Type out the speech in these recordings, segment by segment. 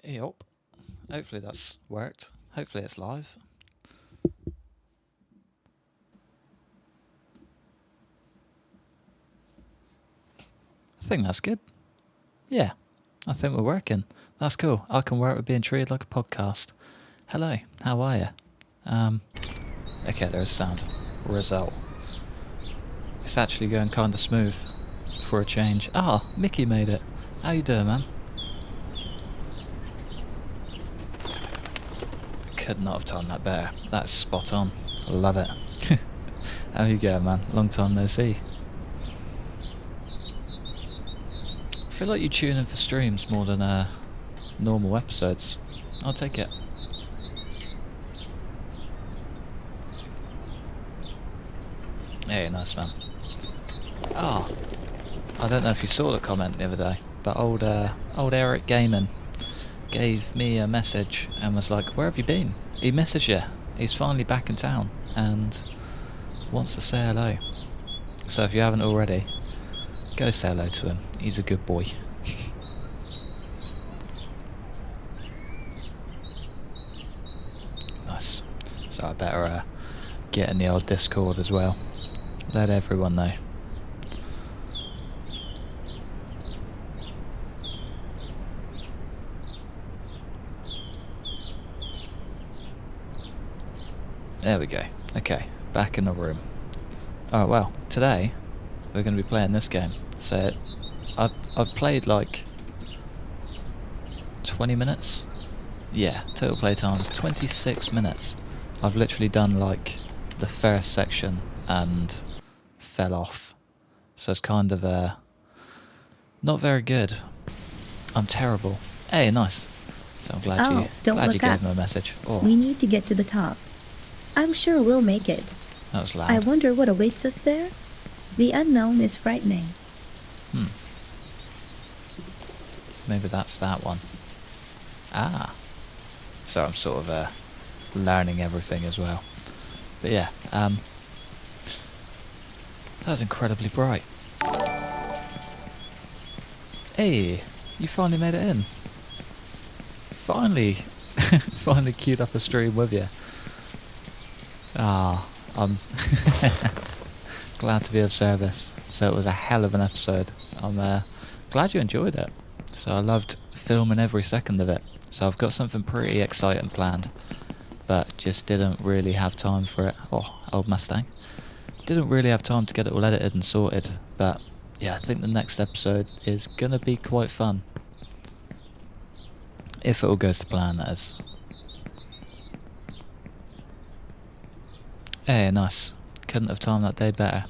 Yup. Hopefully that's worked. Hopefully it's live. I think that's good. Yeah, I think we're working. That's cool. I can work with being treated like a podcast. Hello, how are you? Okay, there's sound. Result. It's actually going kind of smooth for a change. Ah, Mickey made it. How you doing, man? Could not have timed that better. That's spot on. Love it. How you going, man? Long time no see. I feel like you tune in for streams more than normal episodes. I'll take it. Hey, nice man. Oh, I don't know if you saw the comment the other day, but old Eric Gaiman gave me a message and was like, "Where have you been?" He messaged you. He's finally back in town and wants to say hello. So if you haven't already, go say hello to him. He's a good boy. Nice. So I better get in the old Discord as well. Let everyone know. There we go. Okay, back in the room. Oh well, today we're going to be playing this game. So I've played like 20 minutes. Yeah, total play time is 26 minutes. I've literally done like the first section and fell off. So it's kind of not very good. I'm terrible. Hey, nice. So I'm glad you gave him a message. Oh. We need to get to the top. I'm sure we'll make it. That was loud. I wonder what awaits us there. The unknown is frightening. Maybe that's that one. Ah. So I'm sort of learning everything as well. But yeah, that was incredibly bright. Hey, you finally made it in. Finally queued up a stream with you. Ah, I'm glad to be of service. So it was a hell of an episode. I'm glad you enjoyed it. So I loved filming every second of it. So I've got something pretty exciting planned, but just didn't really have time for it. Oh, old Mustang. Didn't really have time to get it all edited and sorted, but yeah, I think the next episode is gonna be quite fun. If it all goes to plan, that is. Hey, nice. Couldn't have timed that day better.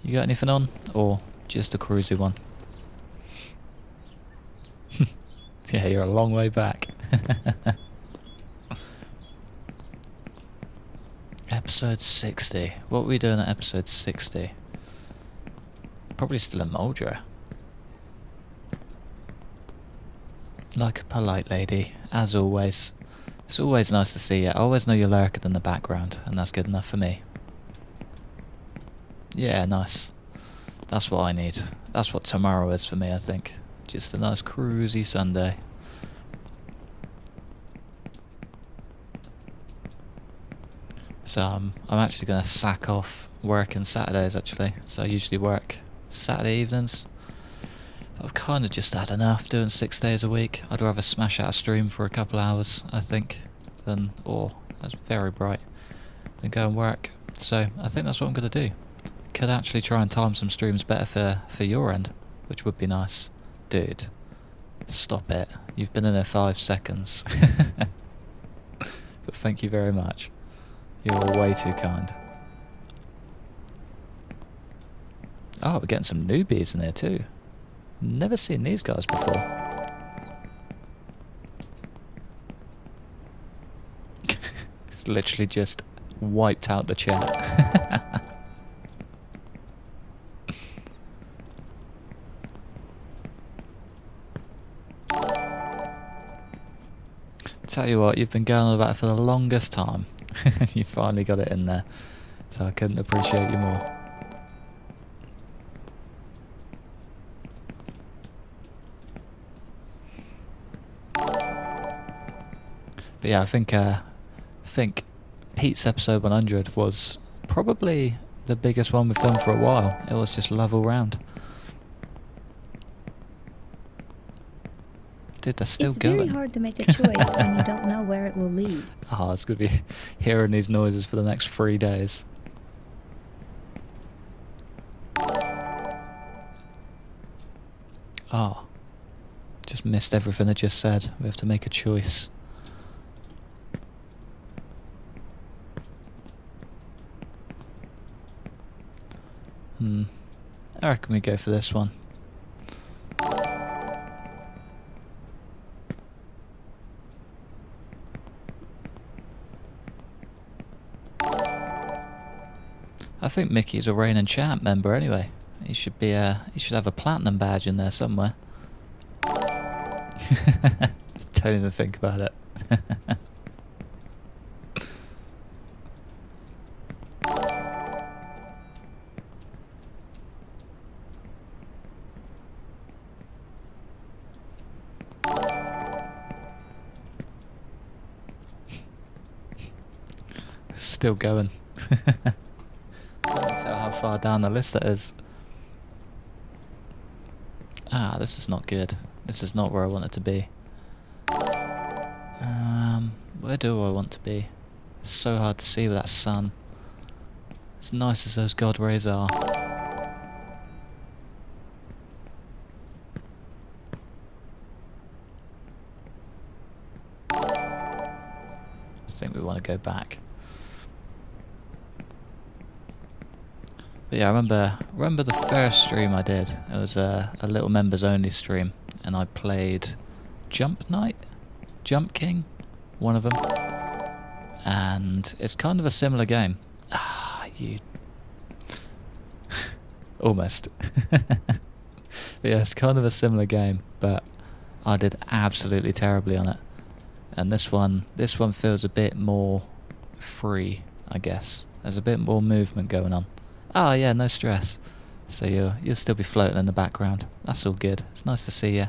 You got anything on? Or just a cruisy one? Yeah, you're a long way back. Episode 60. What were we doing at episode 60? Probably still in Moldra. Like a polite lady, as always. It's always nice to see you. I always know you're lurking in the background, and that's good enough for me. Yeah, nice. That's what I need. That's what tomorrow is for me, I think. Just a nice cruisy Sunday. So I'm actually going to sack off working Saturdays, actually. So I usually work Saturday evenings. But I've kind of just had enough doing 6 days a week. I'd rather smash out a stream for a couple hours, I think, than, that's very bright, than go and work. So I think that's what I'm going to do. Could actually try and time some streams better for your end, which would be nice. Dude, stop it. You've been in there 5 seconds. But thank you very much. You're way too kind. Oh, we're getting some newbies in here too. Never seen these guys before. It's literally just wiped out the chat. Tell you what, you've been going on about it for the longest time. You finally got it in there. So I couldn't appreciate you more. But yeah, I think Pete's episode 100 was probably the biggest one we've done for a while. It was just love all round. Dude, they're still It's going. very hard to make a choice when you don't know where it will lead. Oh, it's going to be hearing these noises for the next 3 days. Oh, just missed everything I just said. We have to make a choice. I reckon we go for this one. I think Mickey's a reigning champ member anyway. He should have a platinum badge in there somewhere. Don't even think about it. Still going. Can't tell how far down the list that is. Ah, this is not good. This is not where I want it to be. Where do I want to be? It's so hard to see with that sun. As nice as those god rays are. I think we want to go back. But yeah, I remember the first stream I did. It was a little members only stream, and I played Jump Knight, Jump King, one of them, and it's kind of a similar game. Ah, you almost. But yeah, it's kind of a similar game, but I did absolutely terribly on it. And this one feels a bit more free, I guess. There's a bit more movement going on. Oh yeah, no stress. So you'll still be floating in the background. That's all good. It's nice to see you.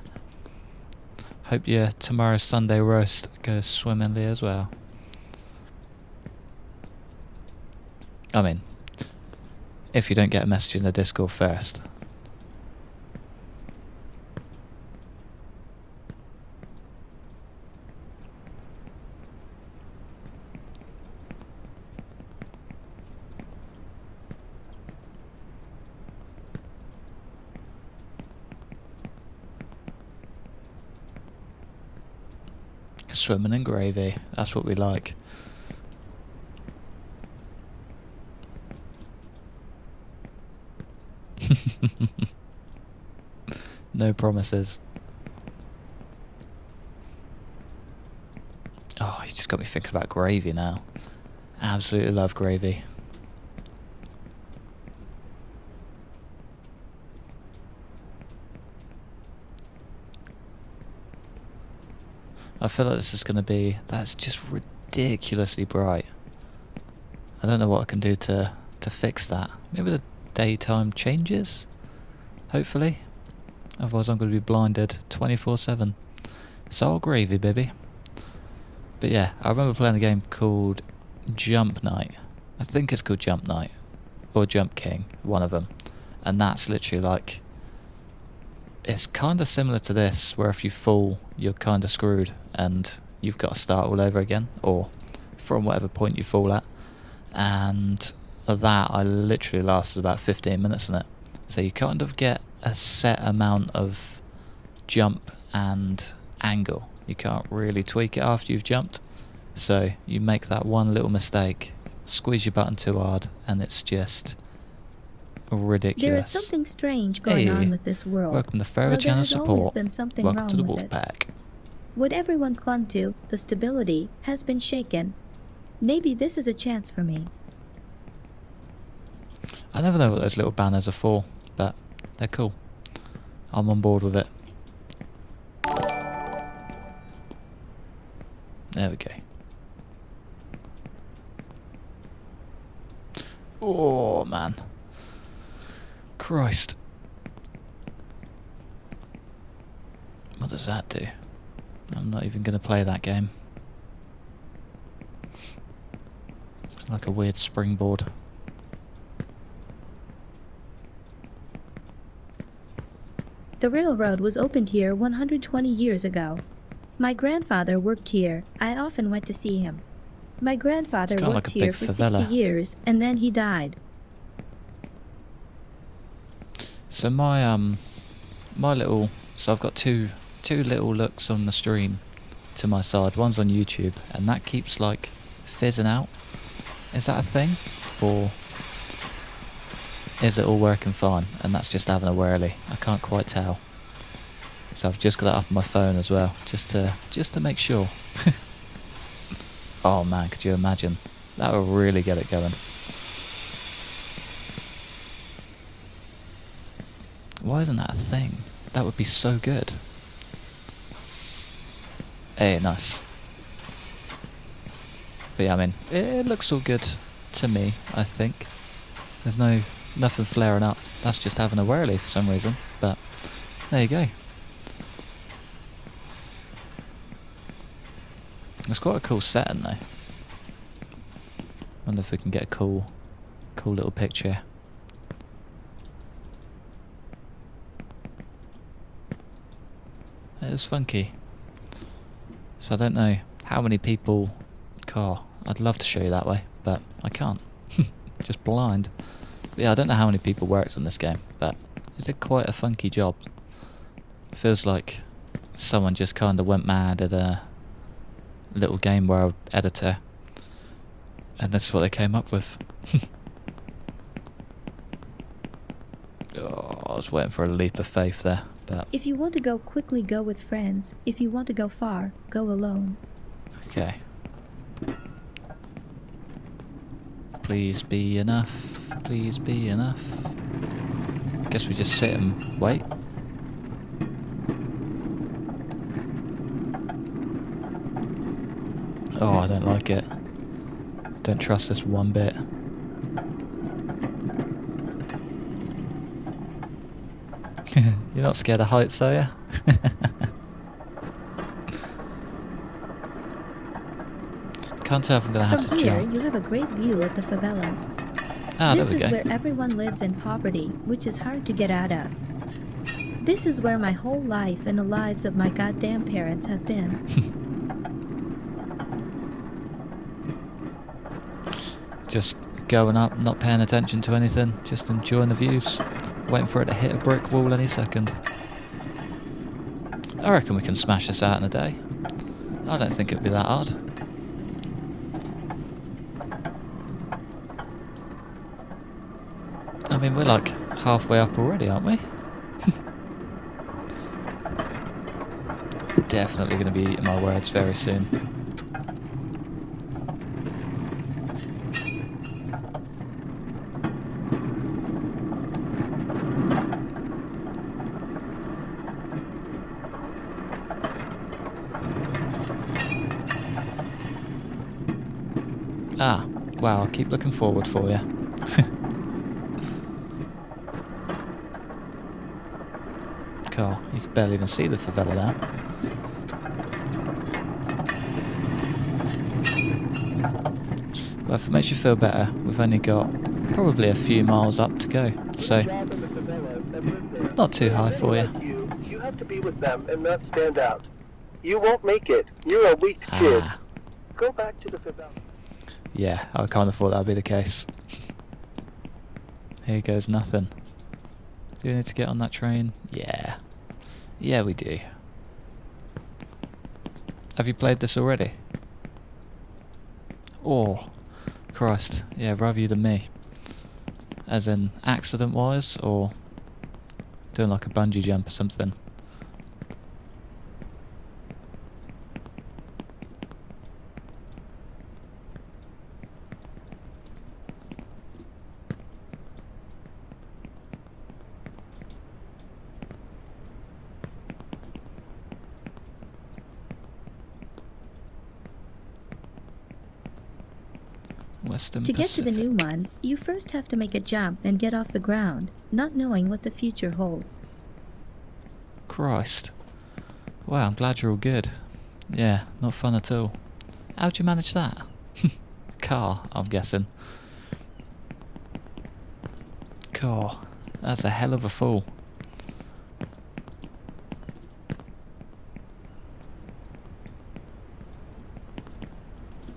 Hope your tomorrow's Sunday roast goes swimmingly as well. I mean, if you don't get a message in the Discord first. Swimming in gravy. That's what we like. No promises. Oh, you just got me thinking about gravy now. Absolutely love gravy. I feel like this is going to be... That's just ridiculously bright. I don't know what I can do to fix that. Maybe the daytime changes? Hopefully. Otherwise I'm going to be blinded 24/7. It's all gravy, baby. But yeah, I remember playing a game called Jump Knight. I think it's called Jump Knight. Or Jump King, one of them. And that's literally like... It's kind of similar to this, where if you fall, you're kind of screwed, and you've got to start all over again, or from whatever point you fall at. And that, I literally lasted about 15 minutes in it. So you kind of get a set amount of jump and angle. You can't really tweak it after you've jumped. So you make that one little mistake, squeeze your button too hard, and it's just... ridiculous. There is something strange going on with this world. Welcome to Further Channel Support. Been something Welcome wrong to the with Wolf it. Pack. What everyone clung to, the stability, has been shaken. Maybe this is a chance for me. I never know what those little banners are for, but they're cool. I'm on board with it. There we go. Oh man. Christ. What does that do? I'm not even going to play that game. Like a weird springboard. The railroad was opened here 120 years ago. My grandfather worked here. I often went to see him. My grandfather It's kinda worked like a here big for 60 favela. years, and then he died. So my little, so I've got two little looks on the stream to my side. One's on YouTube, and that keeps like fizzing out. Is that a thing, or is it all working fine? And that's just having a whirly. I can't quite tell. So I've just got that up on my phone as well, just to make sure. Oh man, could you imagine? That would really get it going. Why isn't that a thing? That would be so good. Hey, nice. But yeah, I mean, it looks all good to me, I think. There's nothing flaring up. That's just having a whirly for some reason. But there you go. It's quite a cool setting though. Wonder if we can get a cool little picture. It is funky. So I don't know how many people... I'd love to show you that way, but I can't. Just blind. But yeah, I don't know how many people works on this game, but it did quite a funky job. Feels like someone just kind of went mad at a little game world editor, and that's what they came up with. Oh, I was waiting for a leap of faith there, but... If you want to go quickly, go with friends. If you want to go far, go alone. Okay. Please be enough. Please be enough. Guess we just sit and wait. Oh, I don't like it. Don't trust this one bit. You're not scared of heights, are you? Can't tell if I'm going to have From to here, jump. you have a great view of the favelas. Ah, there This we is go. where everyone lives in poverty, which is hard to get out of. This is where my whole life and the lives of my goddamn parents have been. Just going up, not paying attention to anything, just enjoying the views. Waiting for it to hit a brick wall any second. I reckon we can smash this out in a day. I don't think it'd be that hard. I mean, we're like halfway up already, aren't we? Definitely going to be eating my words very soon. Ah, wow, I'll keep looking forward for you. Cool, you can barely even see the favela now. Well, if it makes you feel better, we've only got probably a few miles up to go, so not too high for you. You have to be with them and not stand out. You won't make it. You're a weak kid. Ah, Go back to the favela. yeah, I kind of thought that'd be the case. Here goes nothing. Do we need to get on that train? Yeah. Yeah, we do. Have you played this already? Oh, Christ. Yeah, rather you than me. As in, accident-wise, or doing like a bungee jump or something? Western To get to the new Pacific. one, you first have to make a jump and get off the ground, not knowing what the future holds. Christ. Wow, I'm glad you're all good. Yeah, not fun at all. How'd you manage that? car, I'm guessing. God, that's a hell of a fall.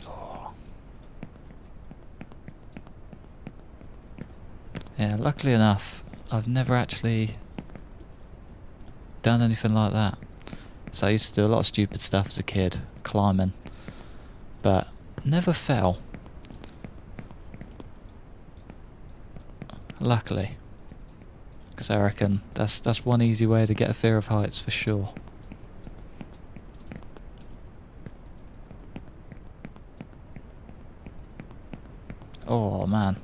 Oh. Yeah, luckily enough, I've never actually done anything like that. So I used to do a lot of stupid stuff as a kid, climbing, but never fell. Luckily. Because I reckon that's one easy way to get a fear of heights for sure. Oh man.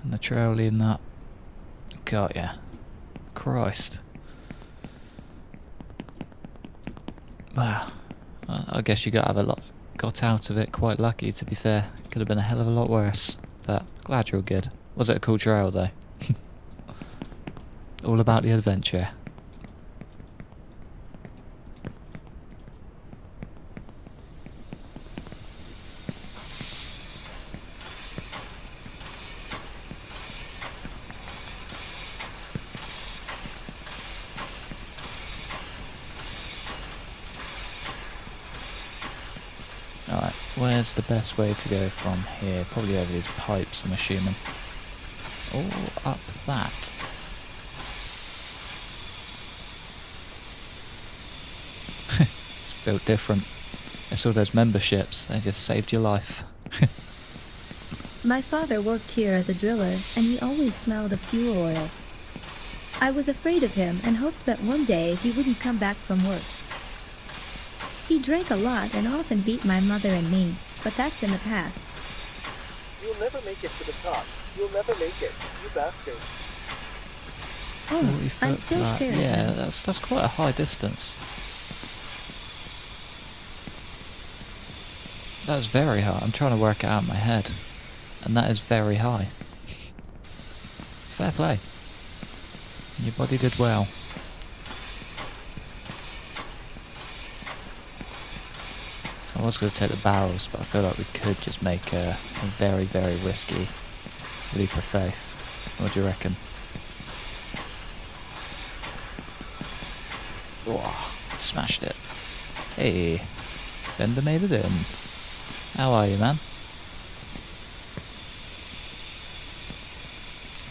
And the trail leading up. Got ya. Christ. Wow. I guess you got out of it quite lucky, to be fair. Could have been a hell of a lot worse. But glad you're all good. Was it a cool trail though? All about the adventure. Alright, where's the best way to go from here? Probably over these pipes, I'm assuming. Oh, up that. It's built different. It's all those memberships, they just saved your life. My father worked here as a driller, and he always smelled of fuel oil. I was afraid of him and hoped that one day he wouldn't come back from work. He drank a lot and often beat my mother and me, but that's in the past. You'll never make it to the top. You'll never make it, you bastard. Oh, I'm still scared of Yeah, him. that's quite a high distance. That is very high. I'm trying to work it out in my head. And that is very high. Fair play. Your body did well. I was going to take the barrels, but I feel like we could just make a very, very risky leap of faith. What do you reckon? Oh, smashed it. Hey, Bender made it in. How are you, man?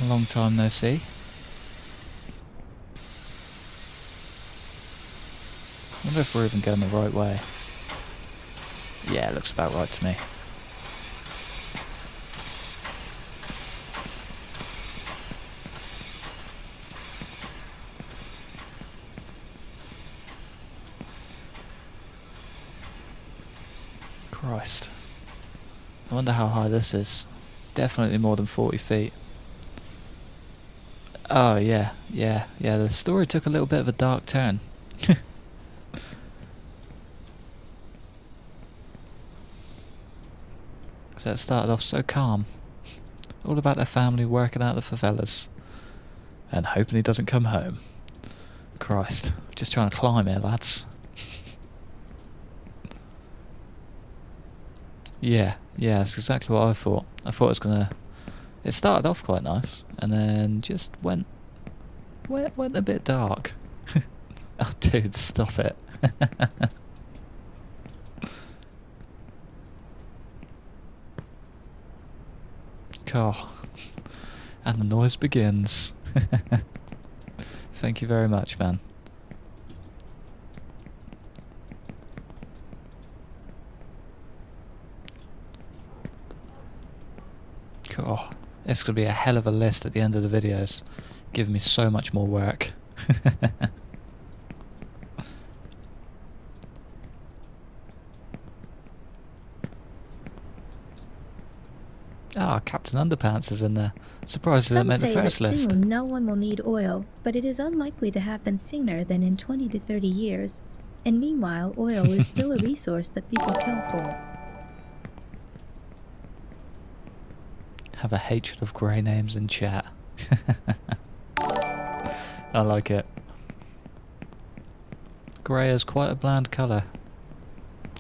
A long time no see. I wonder if we're even going the right way. Yeah, it looks about right to me. Christ. I wonder how high this is. Definitely more than 40 feet. Oh, yeah. The story took a little bit of a dark turn. So it started off so calm. All about their family working out the favelas. And hoping he doesn't come home. Christ. Just trying to climb here, lads. Yeah, that's exactly what I thought. I thought it was gonna... It started off quite nice, and then just went a bit dark. Oh, dude, stop it. God. And the noise begins. Thank you very much, man. God, it's going to be a hell of a list at the end of the videos, giving me so much more work. Ah, Captain Underpants is in there. Surprised he didn't Some make the say that first list. soon no one will need oil, but it is unlikely to happen sooner than in 20 to 30 years. And meanwhile, oil is still a resource that people kill for. Have a hatred of grey names in chat. I like it. Grey is quite a bland colour.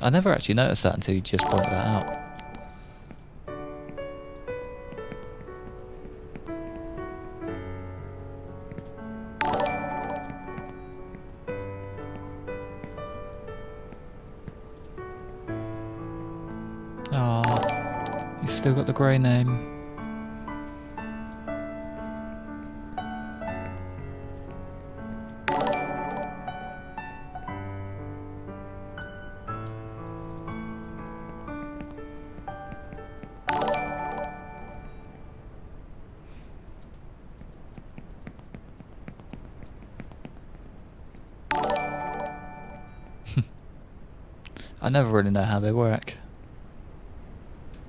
I never actually noticed that until you just pointed that out. Ah, you still got the grey name. I never really know how they work.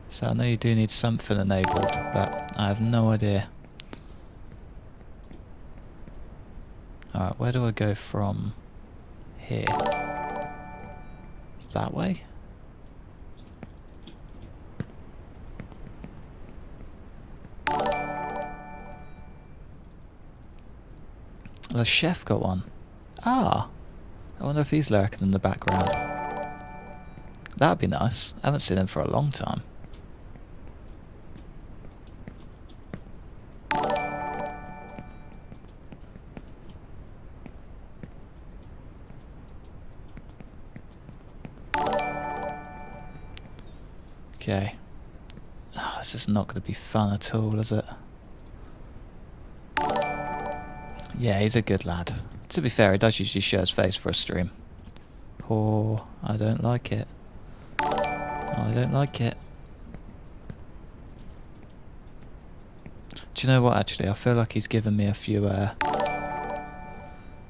So I know you do need something enabled, but I have no idea. Alright, where do I go from here? That way? The chef got one. Ah! I wonder if he's lurking in the background. That'd be nice. I haven't seen him for a long time. Okay. Oh, this is not going to be fun at all, is it? Yeah, he's a good lad. To be fair, he does usually show his face for a stream. Oh, I don't like it. I don't like it. Do you know what, actually? I feel like he's given me a few,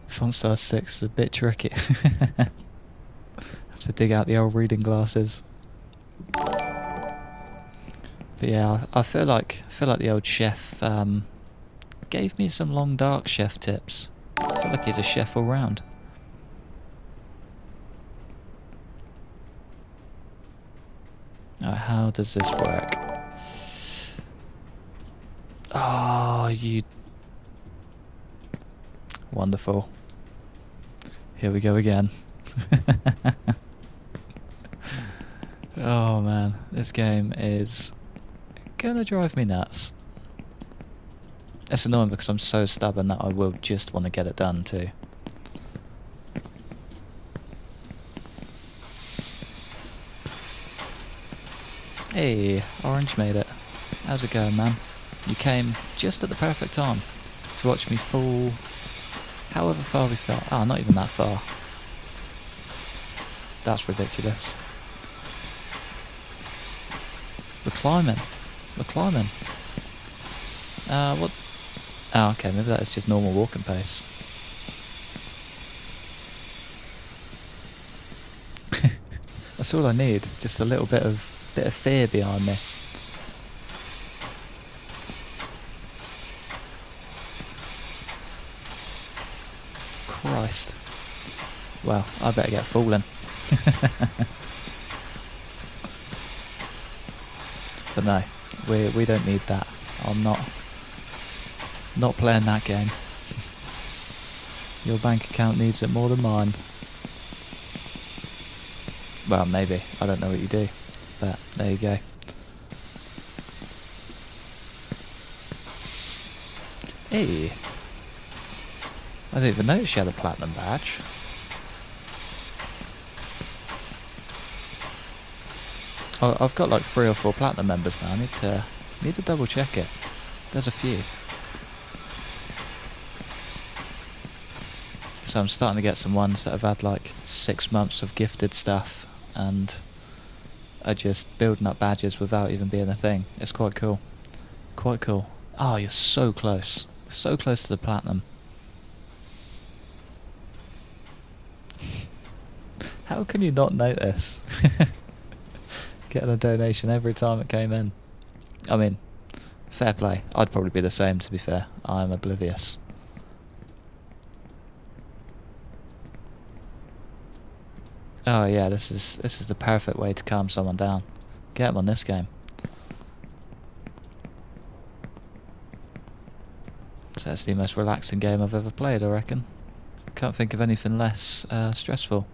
font size 6 is a bit tricky. Have to dig out the old reading glasses. But yeah, I feel like the old chef gave me some long dark chef tips. I feel like he's a chef all round. How does this work? Oh, you... Wonderful. Here we go again. Oh man, this game is gonna drive me nuts. It's annoying because I'm so stubborn that I will just want to get it done too. Hey, Orange made it. How's it going, man? You came just at the perfect time to watch me fall however far we fell. Ah, not even that far. That's ridiculous. We're climbing. We're climbing. What? Oh, okay, maybe that is just normal walking pace. That's all I need. Just a little bit of fear behind me. Christ. Well, I better get falling. But no, we don't need that. I'm not playing that game. Your bank account needs it more than mine. Well, maybe. I don't know what you do. But there you go. Hey. I didn't even notice she had a platinum badge. Oh, I've got like 3 or 4 platinum members now. I need to double check it. There's a few. So I'm starting to get some ones that have had like 6 months of gifted stuff and are just building up badges without even being a thing. It's quite cool. Quite cool. Oh, you're so close. So close to the platinum. How can you not notice? Getting a donation every time it came in. I mean, fair play. I'd probably be the same, to be fair. I'm oblivious. Oh yeah, this is the perfect way to calm someone down. Get them on this game. So that's the most relaxing game I've ever played, I reckon. Can't think of anything less stressful.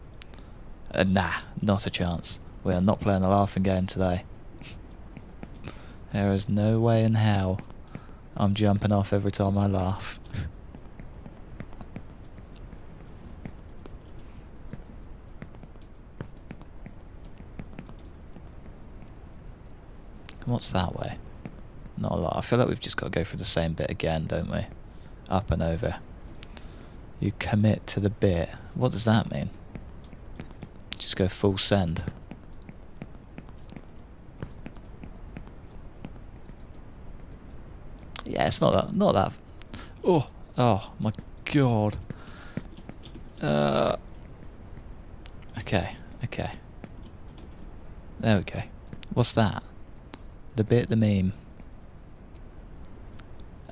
Nah, not a chance. We are not playing a laughing game today. There is no way in hell I'm jumping off every time I laugh. What's that way? Not a lot. I feel like we've just got to go through the same bit again, don't we? Up and over. You commit to the bit. What does that mean? Just go full send. Yeah, it's not that. Oh my god. Okay. There we go. What's that? The bit, the meme.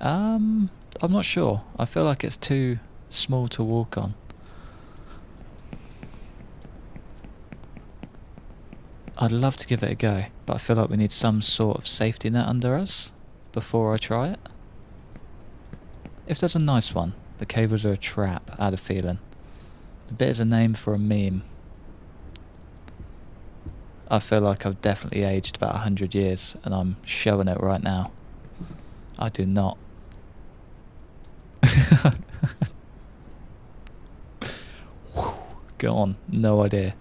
I'm not sure. I feel like it's too small to walk on. I'd love to give it a go, but I feel like we need some sort of safety net under us before I try it. If there's a nice one, the cables are a trap, I had a feeling. The bit is a name for a meme. I feel like I've definitely aged about 100 years, and I'm showing it right now. I do not. Go on, no idea.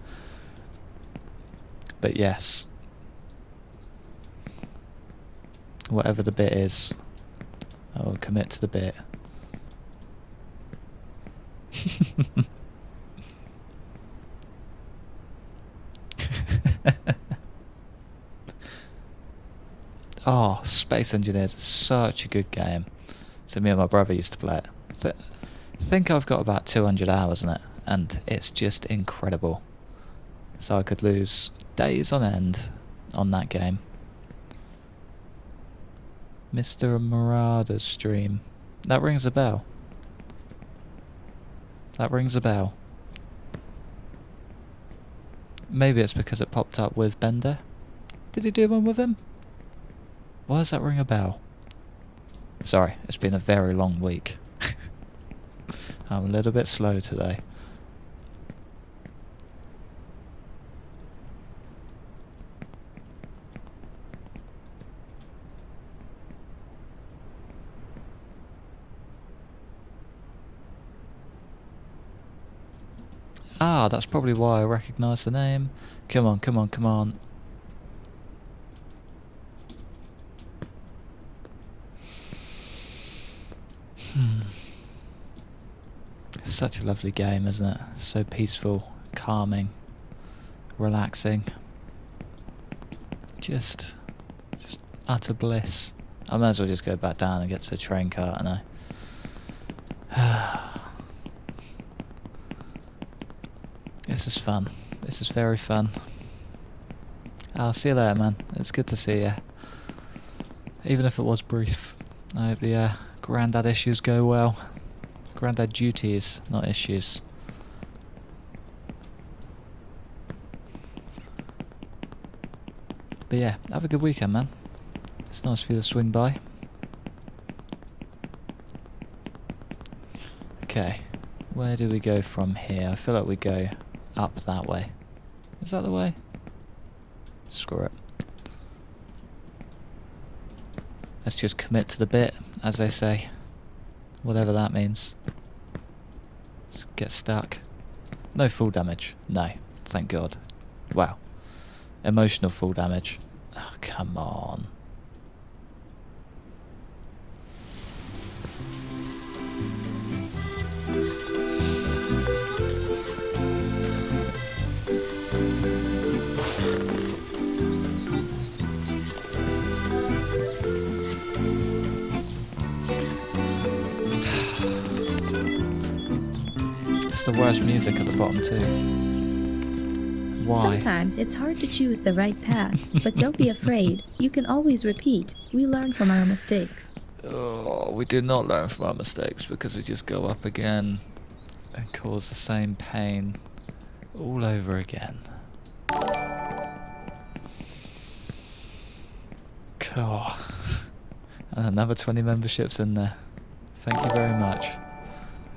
But yes. Whatever the bit is, I will commit to the bit. Oh, Space Engineers is such a good game. So me and my brother used to play it. So I think I've got about 200 hours in it, and it's just incredible. So I could lose days on end on that game. Mr. Marauder's stream. That rings a bell. That rings a bell. Maybe it's because it popped up with Bender. Did he do one with him? Why does that ring a bell? Sorry, it's been a very long week. I'm a little bit slow today. Ah, that's probably why I recognise the name. Come on, come on, come on. Such a lovely game, isn't it? So peaceful, calming, relaxing. Just utter bliss. I might as well just go back down and get to the train car, and This is fun. This is very fun. I'll see you later, man. It's good to see you. Even if it was brief. I hope the granddad issues go well. Granddad duties, not issues. But yeah, have a good weekend, man. It's nice for you to swing by. Okay, where do we go from here? I feel like we go up that way. Is that the way? Screw it. Let's just commit to the bit, as they say. Whatever that means. Let's get stuck. No full damage. No, thank God. Wow. Emotional full damage. Oh, come on. The worst music at the bottom too. Why? Sometimes it's hard to choose the right path, but don't be afraid. You can always repeat. We learn from our mistakes. Oh, we do not learn from our mistakes because we just go up again and cause the same pain all over again. God. And another 20 memberships in there. Thank you very much.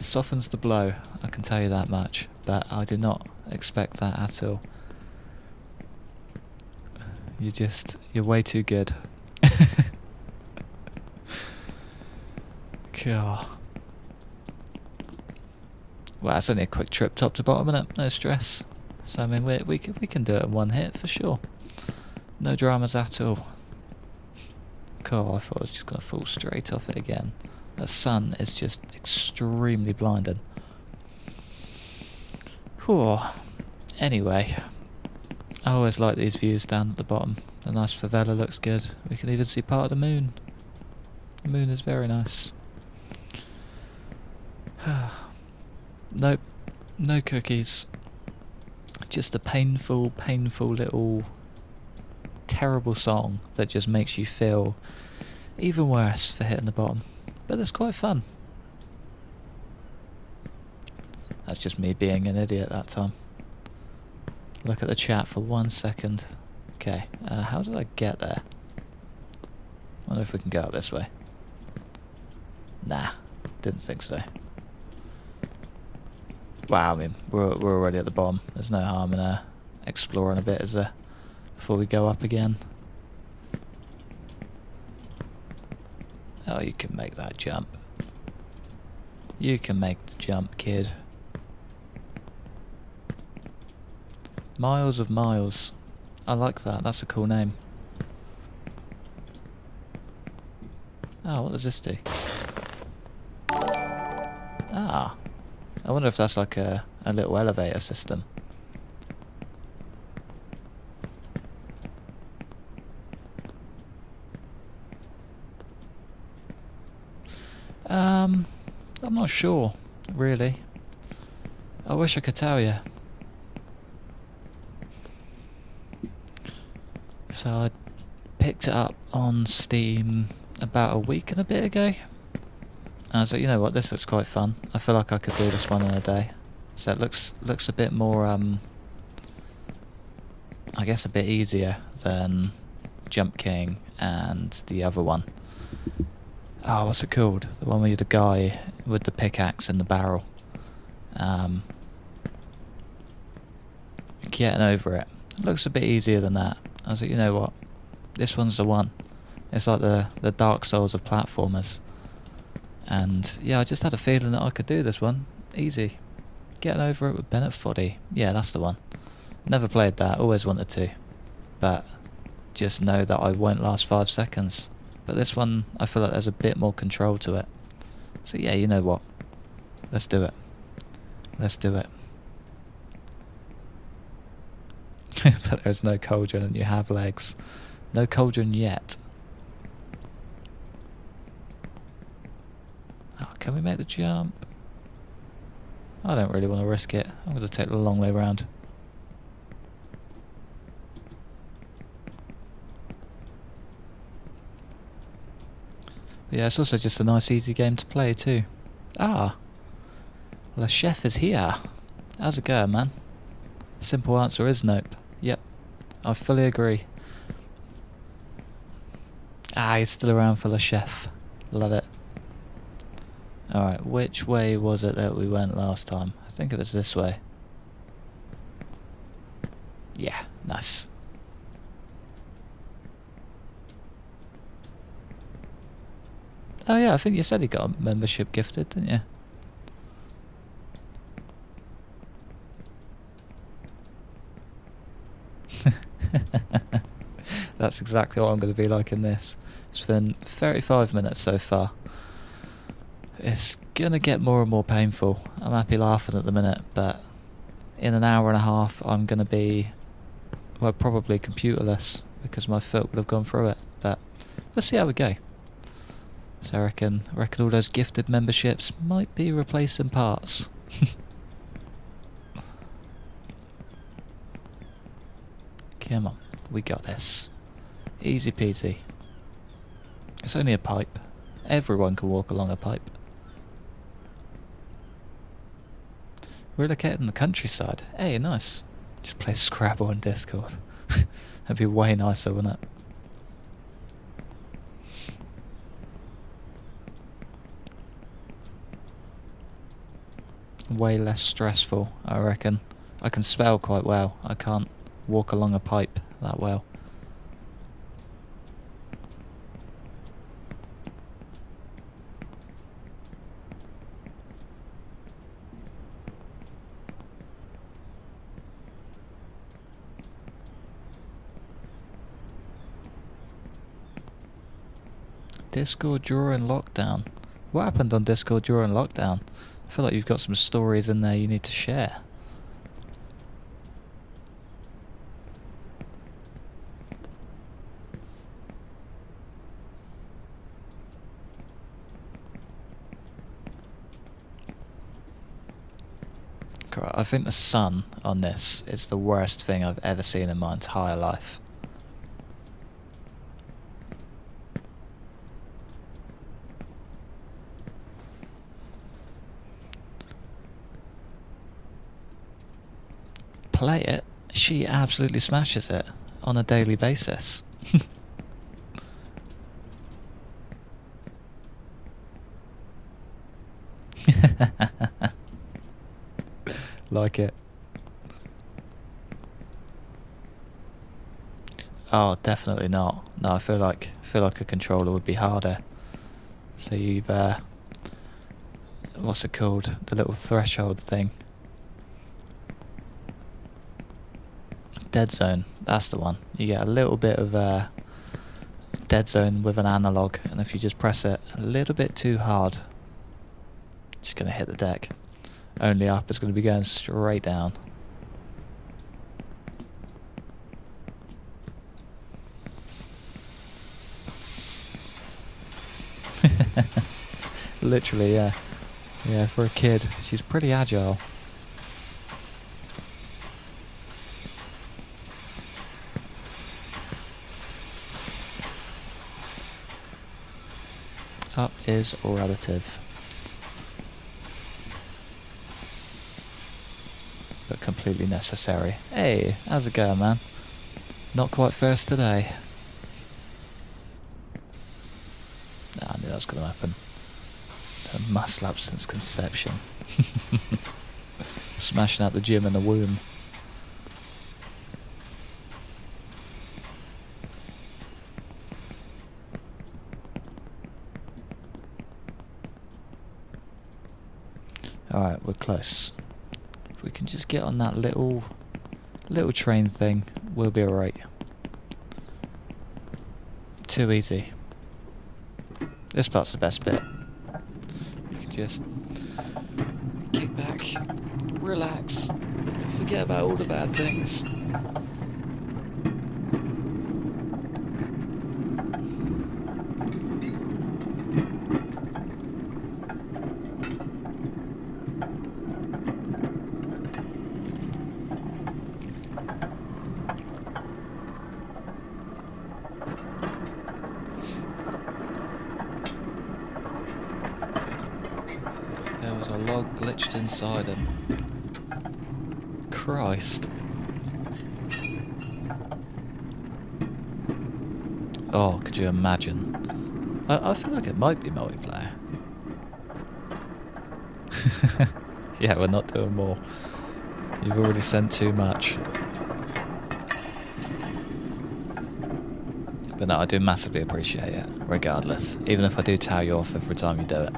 Softens the blow, I can tell you that much, but I did not expect that at all. You're way too good. God. Well, it's only a quick trip top to bottom, innit? No stress. So I mean, we can do it in one hit for sure. No dramas at all. God, I thought I was just gonna fall straight off it again. The sun is just extremely blinding. Whew. Anyway, I always like these views down at the bottom. The nice favela looks good. We can even see part of the moon. The moon is very nice. Nope, no cookies. Just a painful, painful little terrible song that just makes you feel even worse for hitting the bottom. But it's quite fun. That's just me being an idiot that time. Look at the chat for 1 second. Okay, how did I get there? Wonder if we can go up this way. Nah, didn't think so. Wow, I mean, we're already at the bottom. There's no harm in exploring a bit, is there? Before we go up again. Oh, you can make that jump. You can make the jump, kid. Miles of Miles. I like that. That's a cool name. Oh, what does this do? Ah. I wonder if that's like a little elevator system. I'm not sure, really. I wish I could tell you. So I picked it up on Steam about a week and a bit ago. And I was like, you know what, this looks quite fun. I feel like I could do this one in a day. So it looks a bit more, I guess a bit easier than Jump King and the other one. Oh, what's it called? The one where you're the guy with the pickaxe in the barrel. Getting over it. It looks a bit easier than that. I was like, you know what? This one's the one. It's like the Dark Souls of platformers. And yeah, I just had a feeling that I could do this one. Easy. Getting over it with Bennett Foddy. Yeah, that's the one. Never played that, always wanted to. But just know that I won't last 5 seconds. But this one, I feel like there's a bit more control to it. So yeah, you know what? Let's do it. Let's do it. But there's no cauldron and you have legs. No cauldron yet. Oh, can we make the jump? I don't really want to risk it. I'm going to take the long way round. But yeah, it's also just a nice easy game to play too. Ah! Le Chef is here. How's it going, man? Simple answer is nope. Yep. I fully agree. Ah, he's still around for Le Chef. Love it. Alright, which way was it that we went last time? I think it was this way. Yeah, nice. Oh yeah, I think you said he got a membership gifted, didn't you? That's exactly what I'm going to be like in this. It's been 35 minutes so far. It's going to get more and more painful. I'm happy laughing at the minute, but in an hour and a half I'm going to be, well, probably computerless because my foot would have gone through it. But we'll see how we go. So I reckon all those gifted memberships might be replacing parts. Come on, we got this. Easy peasy. It's only a pipe. Everyone can walk along a pipe. We're located in the countryside. Hey, nice. Just play Scrabble on Discord. That'd be way nicer, wouldn't it? way less stressful, I reckon. I can spell quite well. I can't walk along a pipe that well. Discord during lockdown. What happened on Discord during lockdown? I feel like you've got some stories in there you need to share. I think the sun on this is the worst thing I've ever seen in my entire life. Play it? She absolutely smashes it on a daily basis. Like it. Oh, definitely not. No, I feel like a controller would be harder. So you've what's it called? The little threshold thing. Dead zone. That's the one. You get a little bit of dead zone with an analog, and if you just press it a little bit too hard, it's gonna hit the deck. Only up is going to be going straight down. Literally, yeah. Yeah, for a kid, she's pretty agile. Up is relative. But completely necessary. Hey, how's it going, man? Not quite first today. Nah, I knew that was going to happen. A muscle up since conception. Smashing out the gym in the womb. Alright, we're close. If we can just get on that little train thing, we'll be alright. Too easy. This part's the best bit. You can just kick back, relax, forget about all the bad things. There was a log glitched inside him. Christ. Oh, could you imagine? I feel like it might be multiplayer. Yeah, we're not doing more. You've already sent too much. But no, I do massively appreciate it, regardless. Even if I do tell you off every time you do it.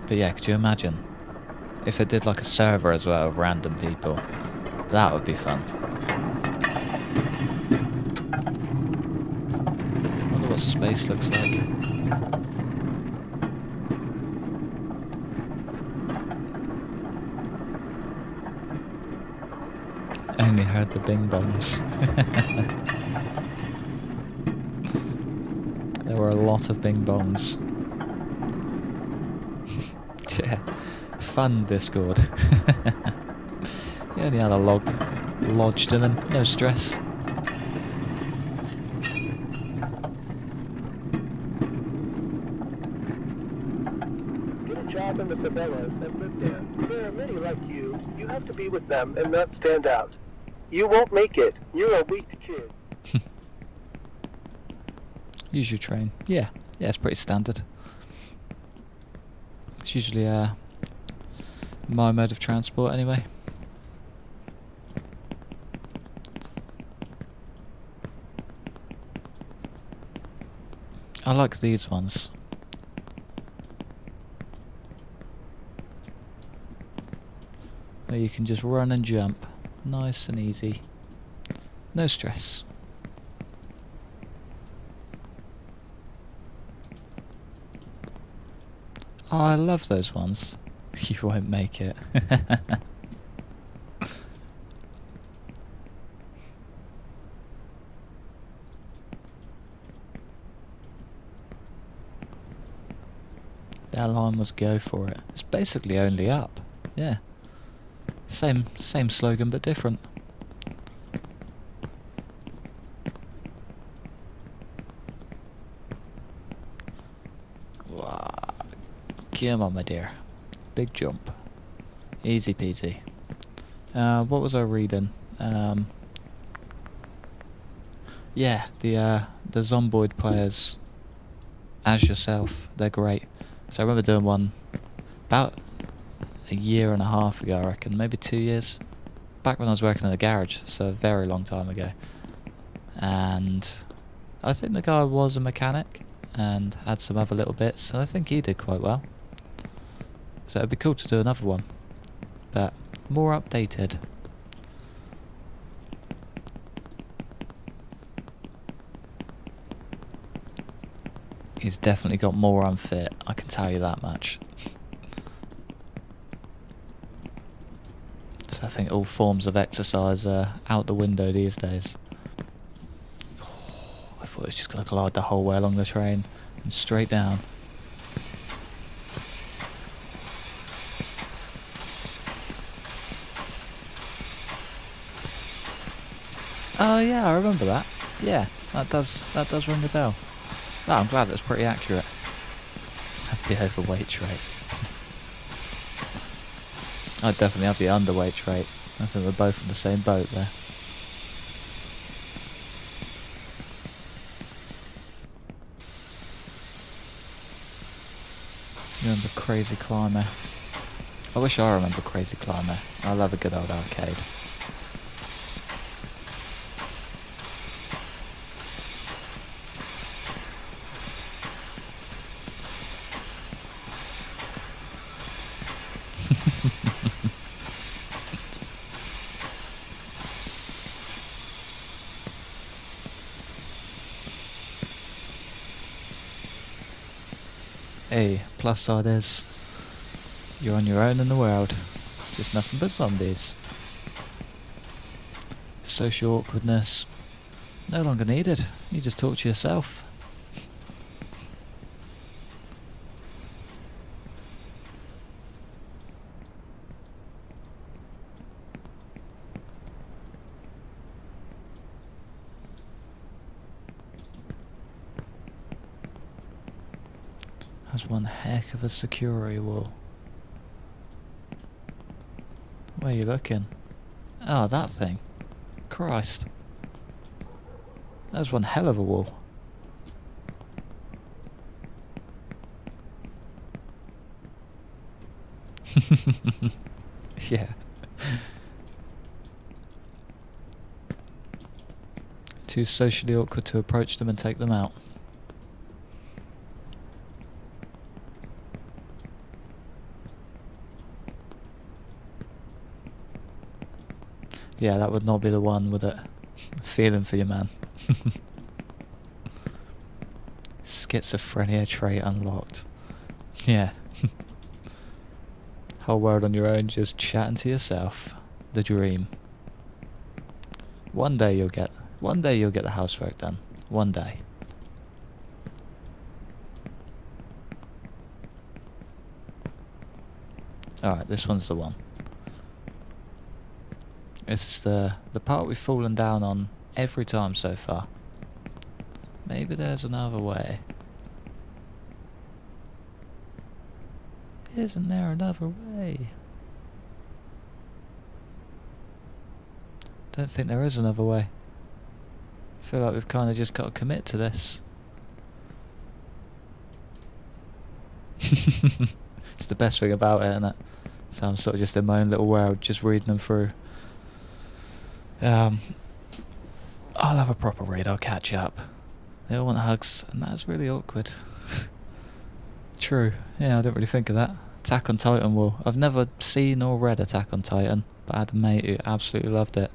But yeah, could you imagine? If it did like a server as well of random people. That would be fun. I wonder what space looks like. Only heard the bing bongs. There were a lot of bing bongs. Yeah, fun Discord. He only had a log lodged in him, no stress. Get a job in the favelas and live there. There are many like you. You have to be with them and not stand out. You won't make it. You're a weak kid. Use your train. Yeah, it's pretty standard. It's usually my mode of transport anyway. I like these ones. Where you can just run and jump. Nice and easy. No stress. Oh, I love those ones. You won't make it. That line was go for it. It's basically only up. Yeah. Same slogan but different. Wow. Come on, my dear. Big jump. Easy peasy. What was I reading? Yeah, the Zomboid players as yourself, they're great. So I remember doing one about a year and a half ago, I reckon, maybe 2 years. Back when I was working in a garage, so a very long time ago. And I think the guy was a mechanic and had some other little bits, so I think he did quite well. So it'd be cool to do another one, but more updated. He's definitely got more unfit, I can tell you that much. So I think all forms of exercise are out the window these days. Oh, I thought it was just going to glide the whole way along the train and straight down. Oh yeah, I remember that. Yeah, that does ring a bell. Oh, I'm glad that's pretty accurate. That's the overweight trait. I'd definitely have the underweight trait. I think we're both in the same boat there. You remember Crazy Climber? I wish I remember Crazy Climber. I love a good old arcade. Hey, plus side is, you're on your own in the world. It's just nothing but zombies. Social awkwardness, no longer needed. You just talk to yourself. That's one heck of a security wall. Where are you looking? Oh, that thing. Christ. That's one hell of a wall. Yeah. Too socially awkward to approach them and take them out. Yeah, that would not be the one, would it? Feeling for you, man. Schizophrenia trait unlocked. Yeah. Whole world on your own, just chatting to yourself. The dream. One day you'll get the housework done. One day. Alright, this one's the one. This is the part we've fallen down on every time so far. Maybe there's another way. Isn't there another way? Don't think there is another way. I feel like we've kind of just got to commit to this. It's the best thing about it, isn't it? So I'm sort of just in my own little world, just reading them through. I'll have a proper read, I'll catch up. They all want hugs, and that's really awkward. True, yeah, I didn't really think of that. Attack on Titan will. I've never seen or read Attack on Titan, but I had a mate who absolutely loved it.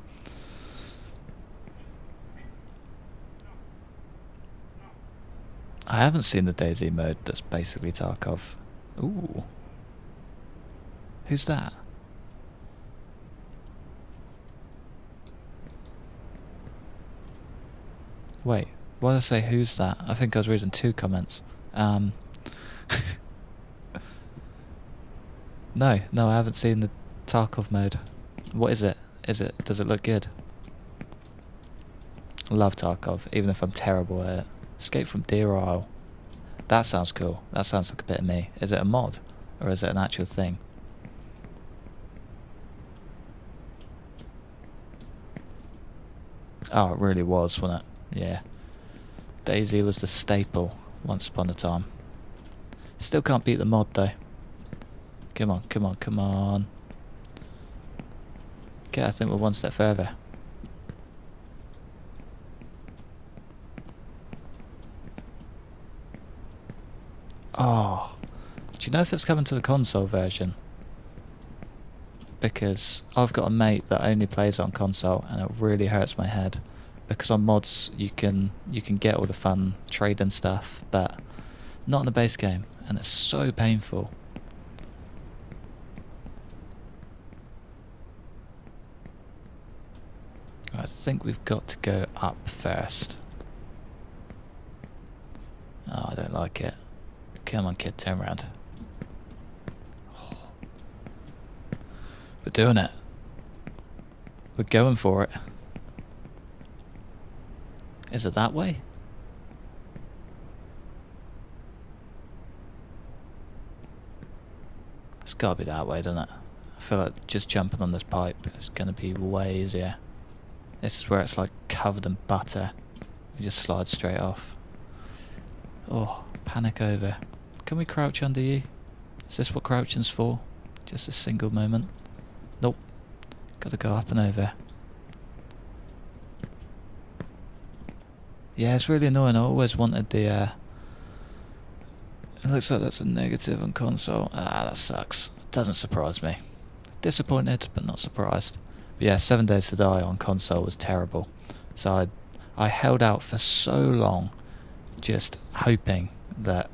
I haven't seen the DayZ mode that's basically Tarkov. Ooh. Who's that? Wait, why did I say who's that? I think I was reading 2 comments. No, I haven't seen the Tarkov mode. What is it? Does it look good? I love Tarkov, even if I'm terrible at it. Escape from Deer Isle. That sounds cool. That sounds like a bit of me. Is it a mod? Or is it an actual thing? Oh, it really was, wasn't it? Yeah. DayZ was the staple once upon a time. Still can't beat the mod though. Come on, come on, come on. Okay, I think we're one step further. Oh, do you know if it's coming to the console version? Because I've got a mate that only plays on console, and it really hurts my head. Because on mods you can get all the fun trading stuff, but not in the base game, and it's so painful. I think we've got to go up first. Oh, I don't like it. Come on, kid, turn around. Oh. We're doing it. We're going for it. Is it that way? It's gotta be that way, doesn't it? I feel like just jumping on this pipe is gonna be way easier. This is where it's like covered in butter. You just slide straight off. Oh, panic over. Can we crouch under you? Is this what crouching's for? Just a single moment? Nope. Gotta go up and over. Yeah, it's really annoying. I always wanted the it looks like that's a negative on console. Ah, that sucks. Doesn't surprise me. Disappointed, but not surprised. But yeah, 7 Days to Die on console was terrible. So I held out for so long, just hoping that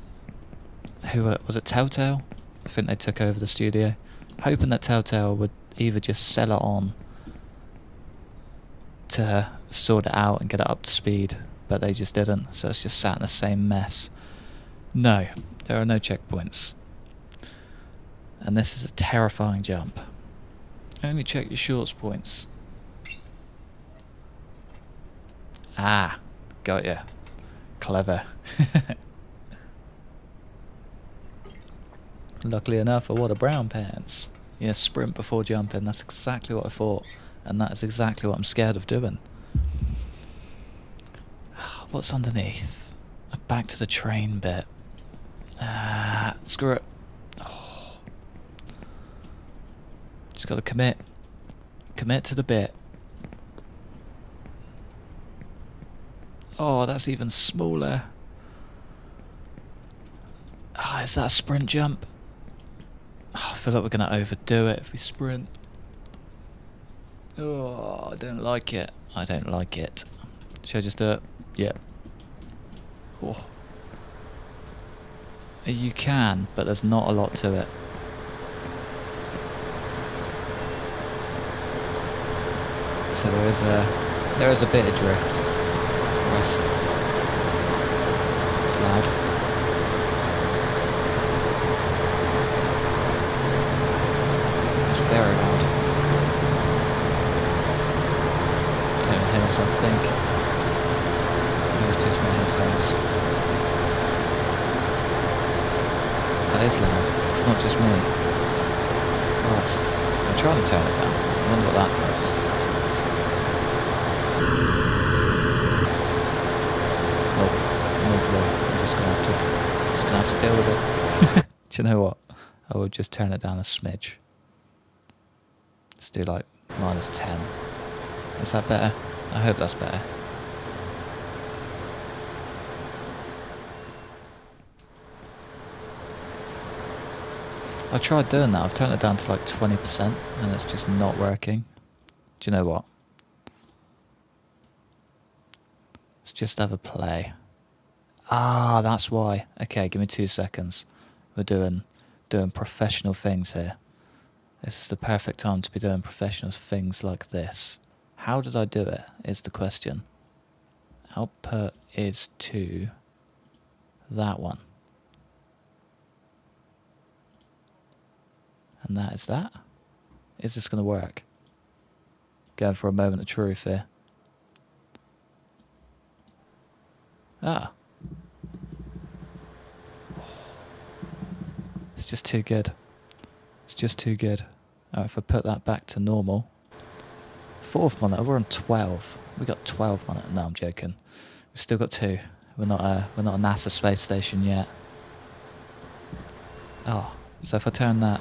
was it Telltale? I think they took over the studio. Hoping that Telltale would either just sell it on to sort it out and get it up to speed, but they just didn't. So it's just sat in the same mess. No, there are no checkpoints. And this is a terrifying jump. Only check your shorts points. Ah, got ya. Clever. Luckily enough, I wore the brown pants. Yeah, sprint before jumping, that's exactly what I thought. And that is exactly what I'm scared of doing. What's underneath? Back to the train bit. Screw it. Oh. Just gotta commit. Commit to the bit. Oh, that's even smaller. Ah, is that a sprint jump? Oh, I feel like we're gonna overdo it if we sprint. Oh, I don't like it. I don't like it. Should I just do it? Yeah. Oh. You can, but there's not a lot to it. So there is a bit of drift. Christ. It's loud. It's very loud. I can't even hear myself think. Maybe it's just my headphones. That is loud. It's not just me. Christ. I'm trying to turn it down. I wonder what that does. Oh, no clue. I'm just gonna have to deal with it. Do you know what? I will just turn it down a smidge. Let's do like -10. Is that better? I hope that's better. I tried doing that. I've turned it down to like 20% and it's just not working. Do you know what? Let's just have a play. Ah, that's why. Okay, give me 2 seconds. We're doing professional things here. This is the perfect time to be doing professional things like this. How did I do it, is the question. Output is to that one. And that is that. Is this going to work? Going for a moment of truth here. Ah. It's just too good. It's just too good. Alright, if I put that back to normal. 4th monitor, we're on 12. We got 12 monitor. No, I'm joking. We've still got 2. We're not a NASA space station yet. Oh, so if I turn that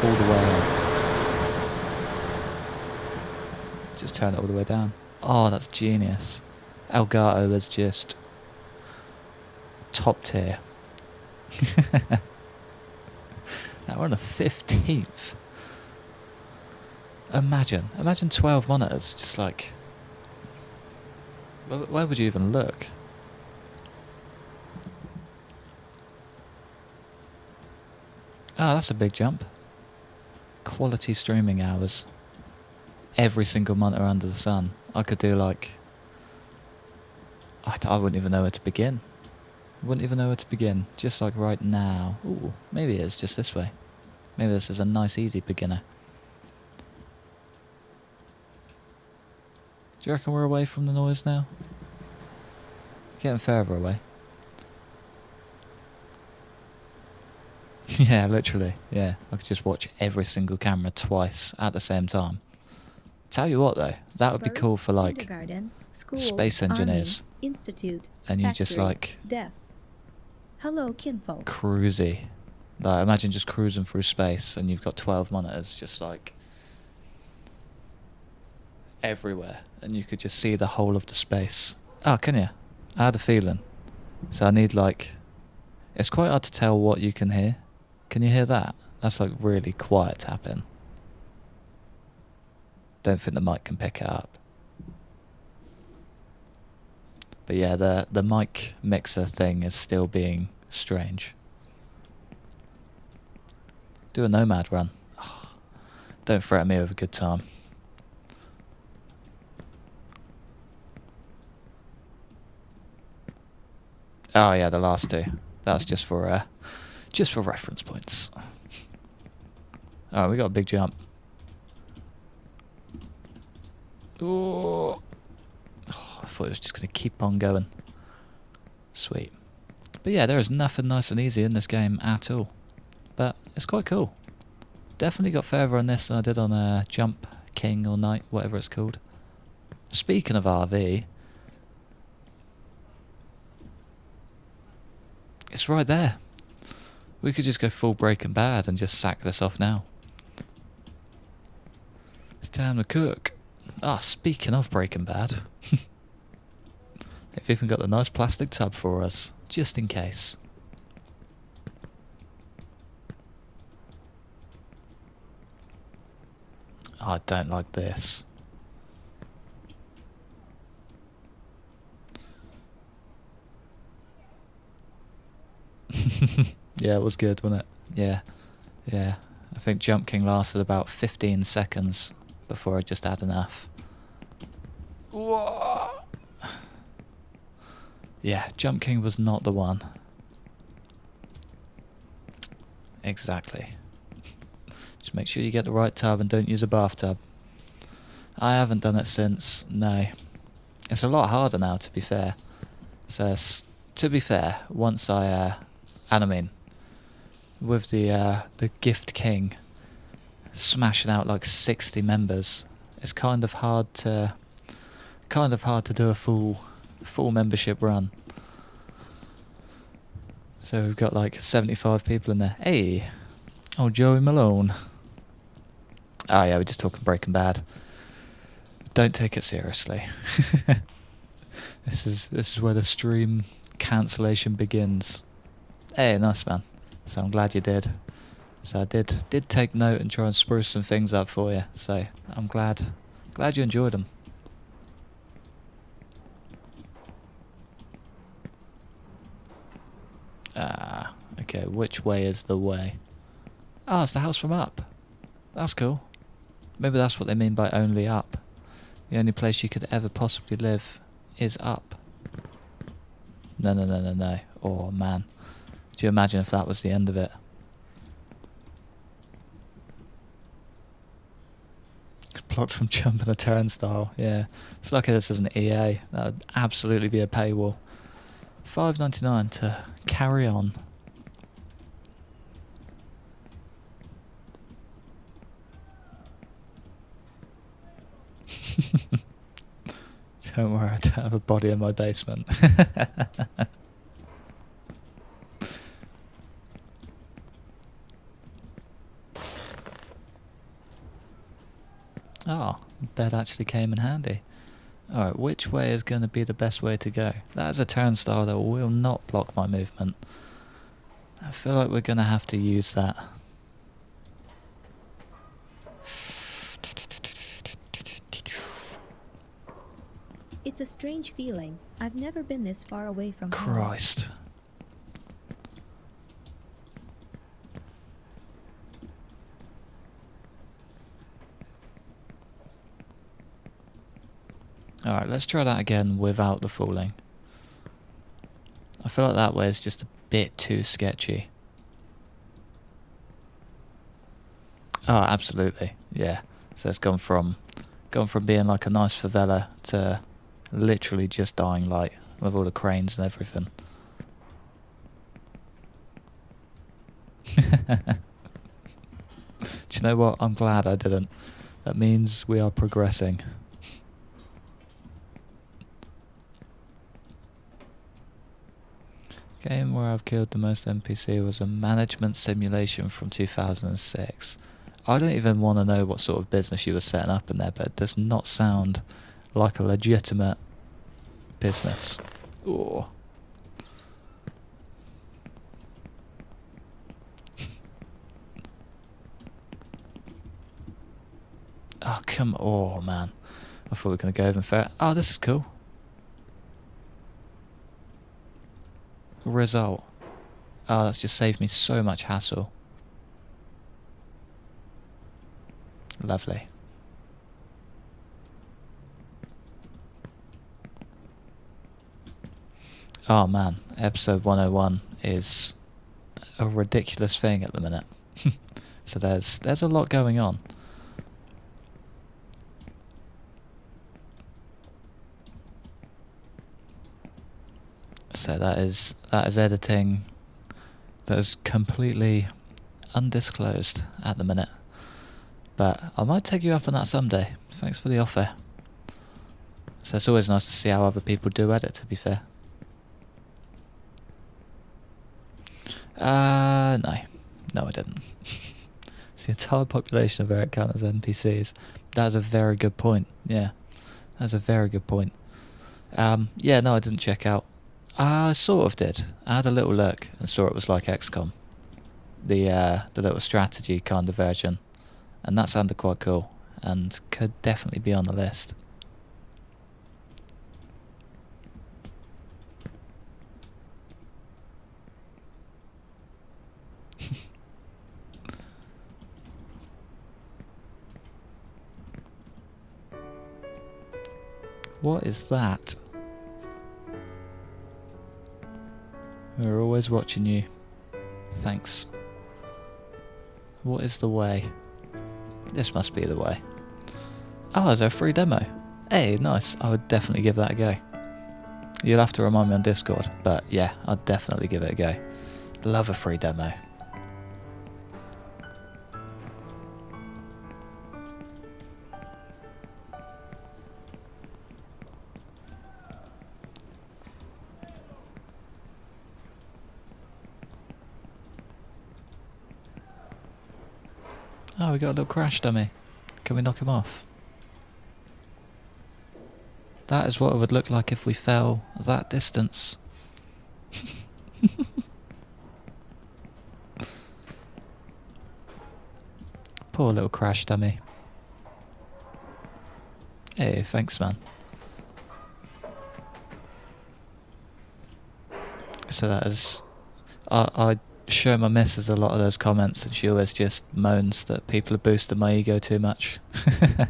all the way on. Just turn it all the way down. Oh, that's genius. Elgato is just top tier. Now we're on the 15th. Imagine 12 monitors, just like... Where would you even look? Oh, that's a big jump. Quality streaming hours. Every single monitor under the sun. I could do like... I wouldn't even know where to begin. Wouldn't even know where to begin. Just like right now. Ooh, maybe it is just this way. Maybe this is a nice easy beginner. Do you reckon we're away from the noise now? Getting further away. Yeah, literally. Yeah, I could just watch every single camera twice at the same time. Tell you what though, that would be cool for like school, space engineers. Army, institute, and you factory, just like death. Hello, kinfolk. cruisy. Like imagine just cruising through space and you've got 12 monitors just like everywhere and you could just see the whole of the space. Oh, can you? I had a feeling. So I need like... It's quite hard to tell what you can hear. Can you hear that? That's like really quiet tapping. Don't think the mic can pick it up. But yeah, the mic mixer thing is still being strange. Do a nomad run. Oh, don't threaten me with a good time. Oh yeah, the last 2. That's just for reference points. Alright, we got a big jump. Oh, I thought it was just going to keep on going. Sweet. But yeah, there is nothing nice and easy in this game at all. But it's quite cool. Definitely got further on this than I did on Jump King or Night, whatever it's called. Speaking of RV, it's right there. We could just go full Breaking Bad and just sack this off now. It's time to cook. Ah, speaking of Breaking Bad. They've even got a nice plastic tub for us, just in case. Oh, I don't like this. Yeah, it was good, wasn't it? Yeah. Yeah. I think Jump King lasted about 15 seconds before I just had enough. Whoa. Yeah, Jump King was not the one. Exactly. Just make sure you get the right tub and don't use a bathtub. I haven't done it since, no. It's a lot harder now, to be fair. So, to be fair, once I mean, with the Gift King smashing out like 60 members, it's kind of hard to do a full membership run. So we've got like 75 people in there. Hey, Oh, Joey Malone. Oh yeah, we're just talking Breaking Bad. Don't take it seriously. This is where the stream cancellation begins. Hey, nice man. So I'm glad you did. So I did take note and try and spruce some things up for you. So I'm glad you enjoyed them. Ah, okay. Which way is the way? Oh, it's the house from up. That's cool. Maybe that's what they mean by only up. The only place you could ever possibly live is up. No, no, no, no, no. Oh, man. Do you imagine if that was the end of it? Blocked from jumping a turnstile, yeah. It's lucky this isn't EA. That would absolutely be a paywall. $5.99 to carry on. Don't worry, I don't have a body in my basement. Oh, bed actually came in handy. Alright, which way is going to be the best way to go? That is a turnstile that will not block my movement. I feel like we're going to have to use that. It's a strange feeling. I've never been this far away from home. Christ. Alright, let's try that again without the fooling. I feel like that way is just a bit too sketchy. Oh, absolutely. Yeah. So it's gone from being like a nice favela to literally just dying light with all the cranes and everything. Do you know what? I'm glad I didn't. That means we are progressing. Game where I've killed the most NPC was a management simulation from 2006. I don't even want to know what sort of business you were setting up in there, but it does not sound like a legitimate business. Ooh. Oh, come on. Oh, man. I thought we were going to go even further. Oh, this is cool. Result. Oh, that's just saved me so much hassle. Lovely. Oh man, episode 101 is a ridiculous thing at the minute. So there's a lot going on. So that is editing that is completely undisclosed at the minute. But I might take you up on that someday. Thanks for the offer. So it's always nice to see how other people do edit, to be fair. No. No, I didn't. It's the entire population of Eric count as NPCs. That's a very good point. Yeah. That's a very good point. Yeah, no, I didn't check out. I sort of did. I had a little look and saw it was like XCOM. The little strategy kind of version. And that sounded quite cool. And could definitely be on the list. What is that? We're always watching you. Thanks. What is the way? This must be the way. Oh, there's a free demo. Hey, nice. I would definitely give that a go. You'll have to remind me on Discord, but yeah, I'd definitely give it a go. Love a free demo. Oh, we got a little crash dummy. Can we knock him off? That is what it would look like if we fell that distance. Poor little crash dummy. Hey, thanks, man. So that is... I show my missus a lot of those comments and she always just moans that people are boosting my ego too much. There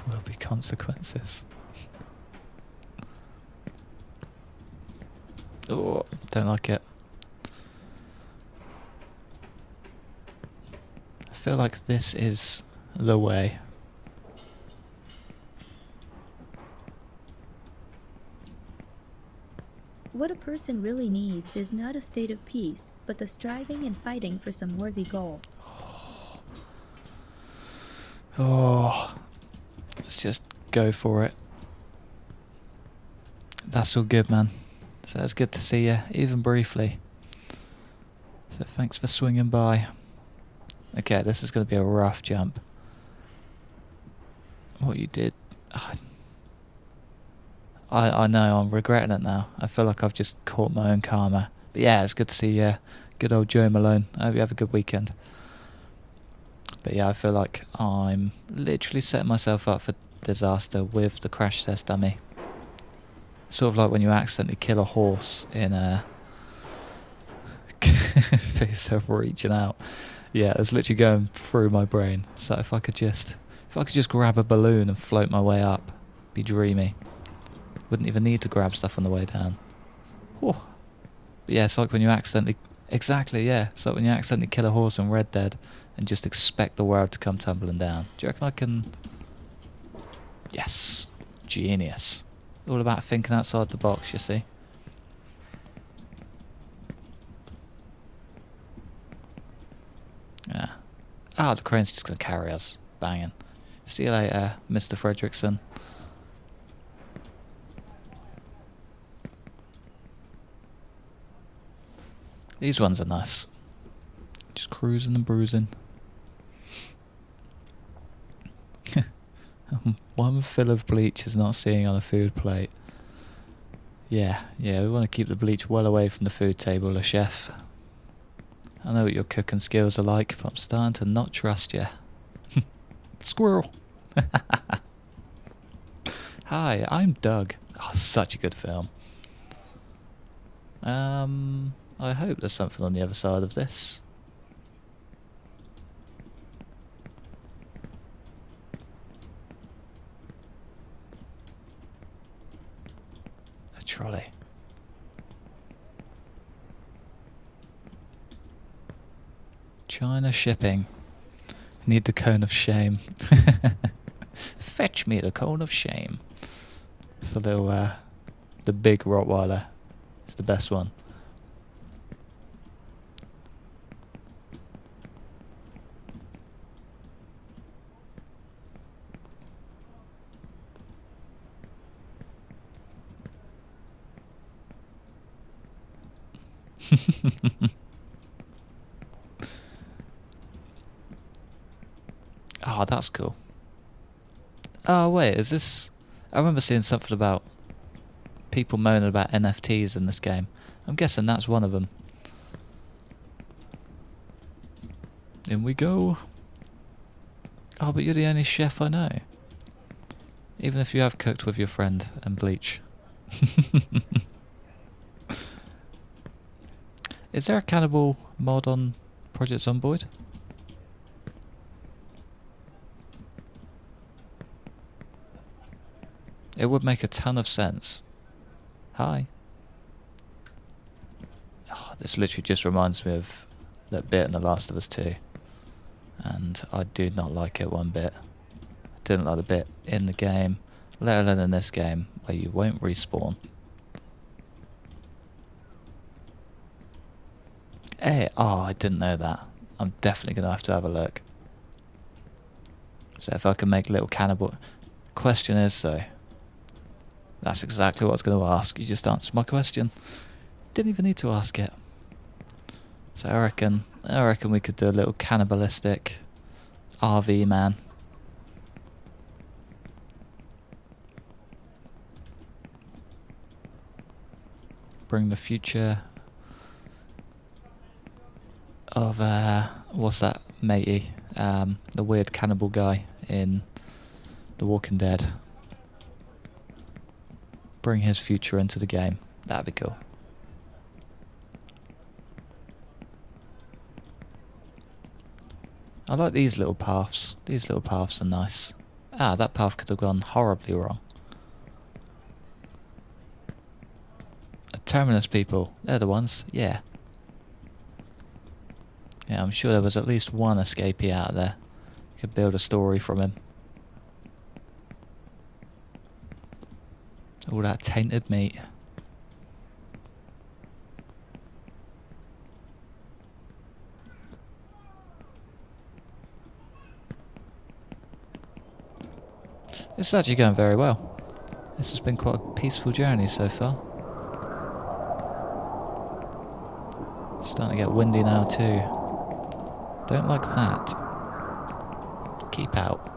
will be consequences. Oh, don't like it. I feel like this is the way. What a person really needs is not a state of peace, but the striving and fighting for some worthy goal. Oh, let's just go for it. That's all good, man. So it's good to see you, even briefly. So thanks for swinging by. Okay, this is going to be a rough jump. What you did... I know, I'm regretting it now. I feel like I've just caught my own karma. But yeah, it's good to see you. Good old Joe Malone. I hope you have a good weekend. But yeah, I feel like I'm literally setting myself up for disaster with the crash test dummy. Sort of like when you accidentally kill a horse in a... for yourself reaching out. Yeah, it's literally going through my brain. So if I could just grab a balloon and float my way up, be dreamy. Wouldn't even need to grab stuff on the way down. Whew. But yeah, it's like when you accidentally... Exactly, yeah. It's like when you accidentally kill a horse in Red Dead and just expect the world to come tumbling down. Do you reckon I can... Yes. Genius. All about thinking outside the box, you see. Yeah. Ah, the crane's just going to carry us. Banging. See you later, Mr. Fredrickson. These ones are nice. Just cruising and bruising. One fill of bleach is not seeing on a food plate. Yeah, we want to keep the bleach well away from the food table, Le Chef. I know what your cooking skills are like, but I'm starting to not trust you. Squirrel! Hi, I'm Doug. Oh, such a good film. I hope there's something on the other side of this. A trolley. China shipping. Need the cone of shame. Fetch me the cone of shame. It's the little, the big Rottweiler. It's the best one. Oh, that's cool. Oh, wait, is this... I remember seeing something about people moaning about NFTs in this game. I'm guessing that's one of them. In we go. Oh, but you're the only chef I know. Even if you have cooked with your friend and bleach. Is there a cannibal mod on Project Zomboid? It would make a ton of sense. Hi. Oh, this literally just reminds me of that bit in The Last of Us 2. And I do not like it one bit. I didn't like the bit in the game, let alone in this game, where you won't respawn. Hey, oh, I didn't know that. I'm definitely going to have a look. So if I can make little cannibal... Question is though, That's exactly what I was going to ask. You just answered my question. Didn't even need to ask it. So I reckon we could do a little cannibalistic RV man. Bring the future of what's that matey? The weird cannibal guy in The Walking Dead. Bring his future into the game. That'd be cool. I like these little paths. These little paths are nice. Ah, that path could have gone horribly wrong. Terminus people. They're the ones. Yeah. Yeah, I'm sure there was at least one escapee out there. You could build a story from him. All that tainted meat. It's actually going very well. This has been quite a peaceful journey so far. It's starting to get windy now too. Don't like that. Keep out.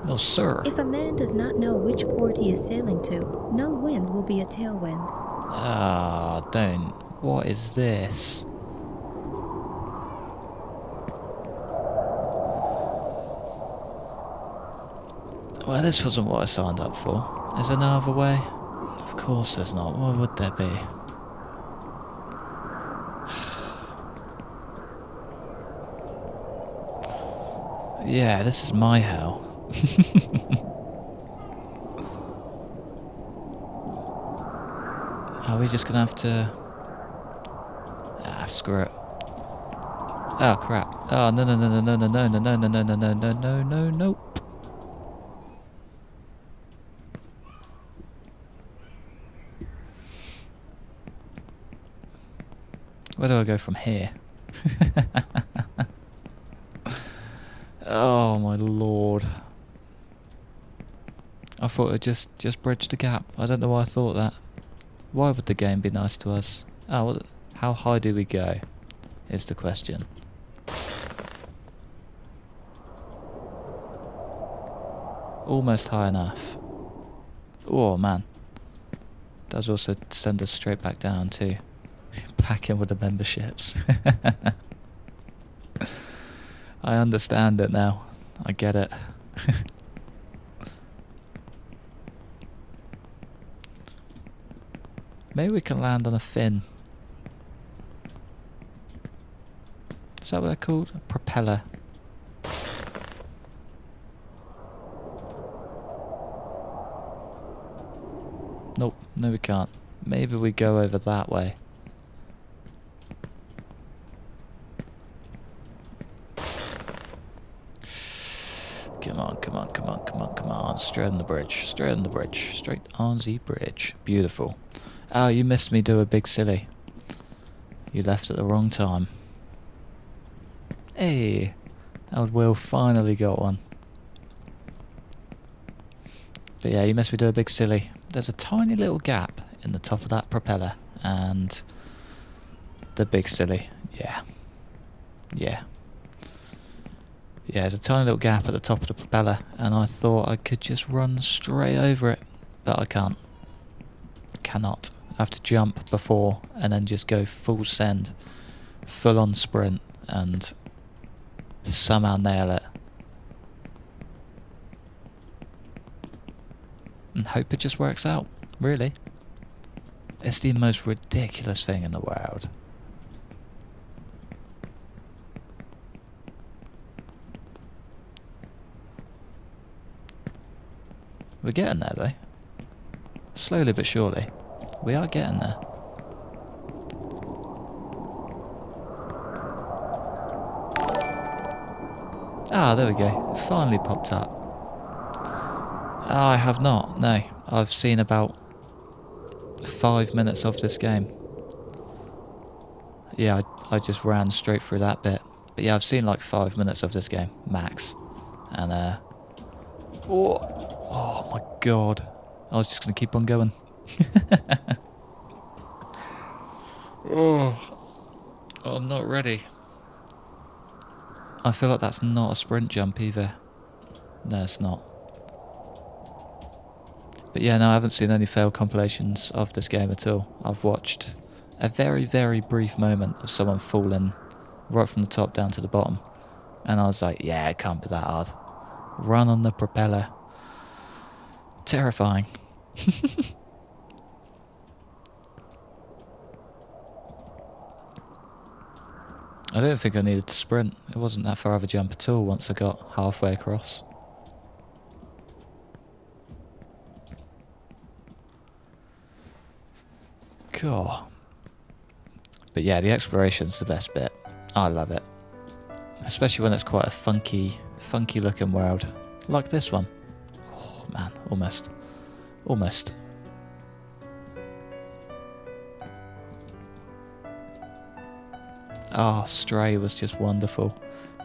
No sir. If a man does not know which port he is sailing to, no wind will be a tailwind. Ah, don't. What is this? Well, this wasn't what I signed up for. Is there no other way? Of course there's not. Why would there be? Yeah, this is my hell. Are we just gonna have to... Ah, screw it. Oh, crap. Oh, no, no, no, no, no, no, no, no, no, no, no, no, no, no, no, no, nope. Where do I go from here? Oh my lord. I thought it'd just bridge the gap. I don't know why I thought that. Why would the game be nice to us? Oh, well, how high do we go? Is the question. Almost high enough. Oh man. Does also send us straight back down too. Back in with the memberships. I understand it now. I get it. Maybe we can land on a fin. Is that what they're called? A propeller. Nope, no we can't. Maybe we go over that way. Come on, come on, come on, come on, come on. Straight on the bridge, straight on the bridge, straight on the bridge. Beautiful. Oh, you missed me do a big silly. You left at the wrong time. Hey, old Will finally got one. But yeah, you missed me do a big silly. There's a tiny little gap in the top of that propeller, and the big silly. Yeah. Yeah. Yeah, there's a tiny little gap at the top of the propeller, and I thought I could just run straight over it, but I can't. Cannot. I have to jump before, and then just go full send, full on sprint, and somehow nail it. And hope it just works out, really. It's the most ridiculous thing in the world. We're getting there though. Slowly but surely. We are getting there. Ah, there we go. It finally popped up. I have not, no. I've seen about 5 minutes of this game. Yeah, I just ran straight through that bit. But yeah, I've seen like 5 minutes of this game, max. And oh my god. I was just going to keep on going. Oh, I'm not ready. I feel like that's not a sprint jump either. No, it's not. But yeah, no, I haven't seen any fail compilations of this game at all. I've watched a very, very brief moment of someone falling right from the top down to the bottom. And I was like, yeah, it can't be that hard. Run on the propeller. Terrifying. I don't think I needed to sprint. It wasn't that far of a jump at all once I got halfway across. Cool. But yeah, the exploration's the best bit. I love it. Especially when it's quite a funky looking world. Like this one. Oh man, almost. Almost. Oh, Stray was just wonderful.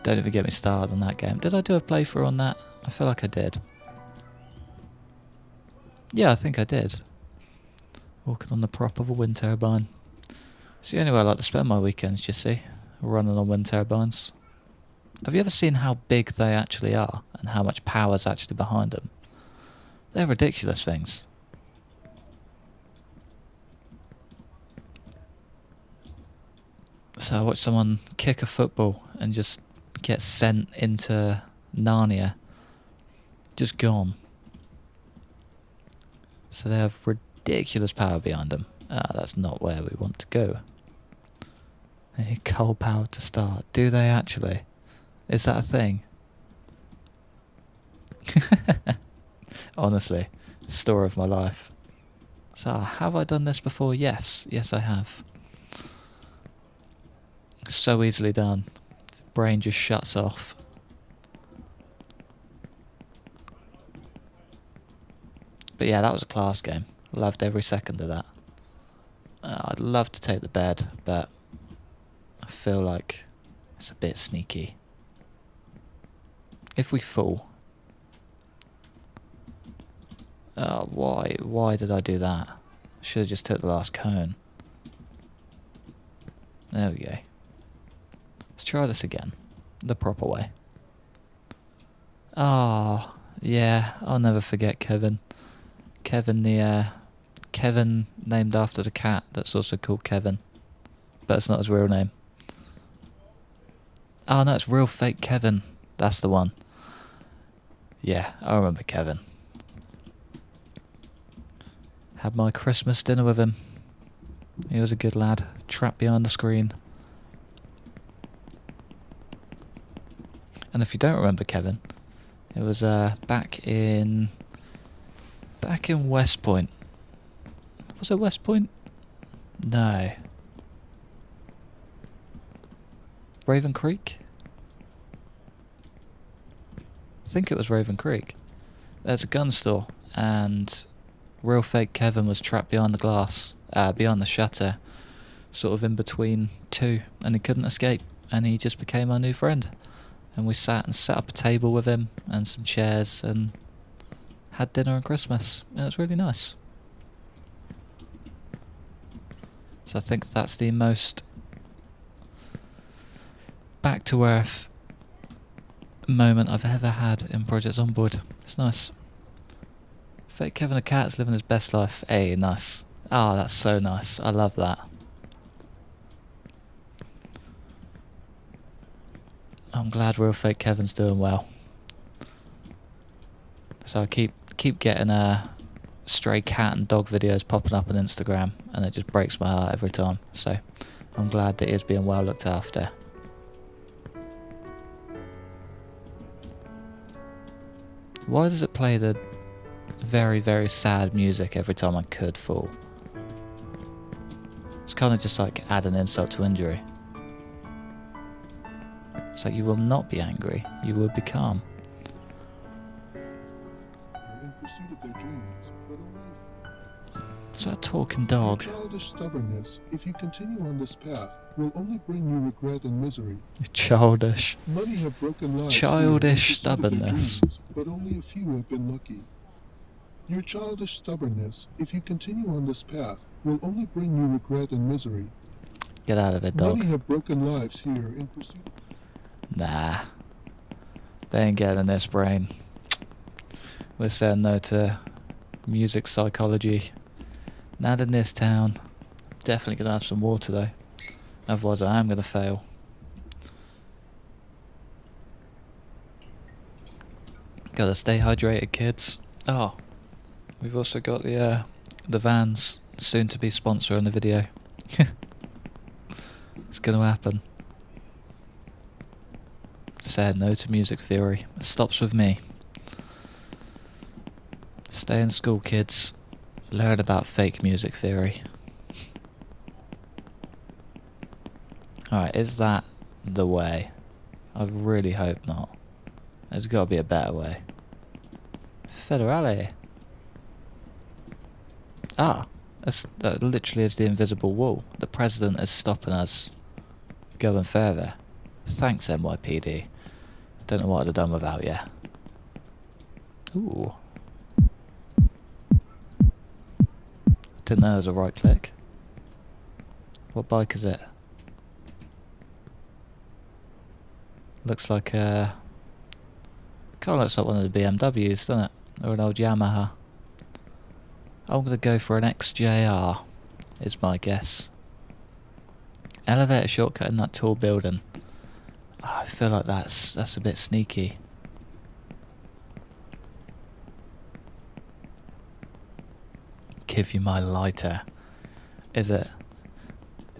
Don't even get me started on that game. Did I do a playthrough on that? I feel like I did. Yeah, I think I did. Walking on the prop of a wind turbine. It's the only way I like to spend my weekends, you see. Running on wind turbines. Have you ever seen how big they actually are? And how much power's actually behind them? They're ridiculous things. So I watched someone kick a football and just get sent into Narnia. Just gone. So they have ridiculous power behind them. Ah, that's not where we want to go. They need coal power to start. Do they actually? Is that a thing? Honestly, story of my life. So, have I done this before? Yes. Yes, I have. So easily done. The brain just shuts off. But yeah, that was a class game. Loved every second of that. I'd love to take the bed, but I feel like it's a bit sneaky. If we fall... why did I do that? Should have just took the last cone. There we go. Let's try this again. The proper way. Ah, yeah, I'll never forget Kevin. Kevin named after the cat that's also called Kevin. But it's not his real name. Oh no, it's real fake Kevin. That's the one. Yeah, I remember Kevin. Had my Christmas dinner with him. He was a good lad. Trapped behind the screen. And if you don't remember Kevin, it was back in West Point. Was it West Point? No. Raven Creek? I think it was Raven Creek. There's a gun store, and real fake Kevin was trapped behind the glass, behind the shutter, sort of in between two, and he couldn't escape, and he just became our new friend. And we sat and set up a table with him, and some chairs, and had dinner on Christmas. It was really nice. So I think that's the most back to earth moment I've ever had in Project Onboard. It's nice. Fake Kevin the Cat's living his best life. Hey, nice. Oh, that's so nice. I love that. I'm glad real fake Kevin's doing well. So I keep getting stray cat and dog videos popping up on Instagram, and it just breaks my heart every time. So I'm glad that he is being well looked after. Why does it play the very, very sad music every time I could fall? It's kind of just like add an insult to injury. It's like you will not be angry, you will be calm. In pursuit of their dreams, but only Is that a talking dog? childish stubbornness, if you continue on this path, will only bring you regret and misery. Childish. Many have broken lives Childish here in pursuit of their stubbornness. dreams, but only a few have been lucky. Your childish stubbornness, if you continue on this path, will only bring you regret and misery. Get out of it, dog. Many have broken lives here in pursuit. Nah. They ain't getting this brain. We're saying no to music psychology. Not in this town. Definitely gonna have some water though. Otherwise I am gonna fail. Gotta stay hydrated, kids. Oh, we've also got the Vans soon to be sponsor in the video. It's gonna happen. Said no to music theory. It stops with me. Stay in school, kids. Learn about fake music theory. Alright, is that the way? I really hope not. There's got to be a better way. Federale. Ah, that literally is the invisible wall. The president is stopping us going further. Thanks, NYPD. Don't know what I'd have done without you. Ooh. Didn't know there was a right click. What bike is it? Looks like kind of looks like one of the BMWs, doesn't it? Or an old Yamaha. I'm gonna go for an XJR, is my guess. Elevator shortcut in that tall building. Oh, I feel like that's a bit sneaky. Give you my lighter. Is it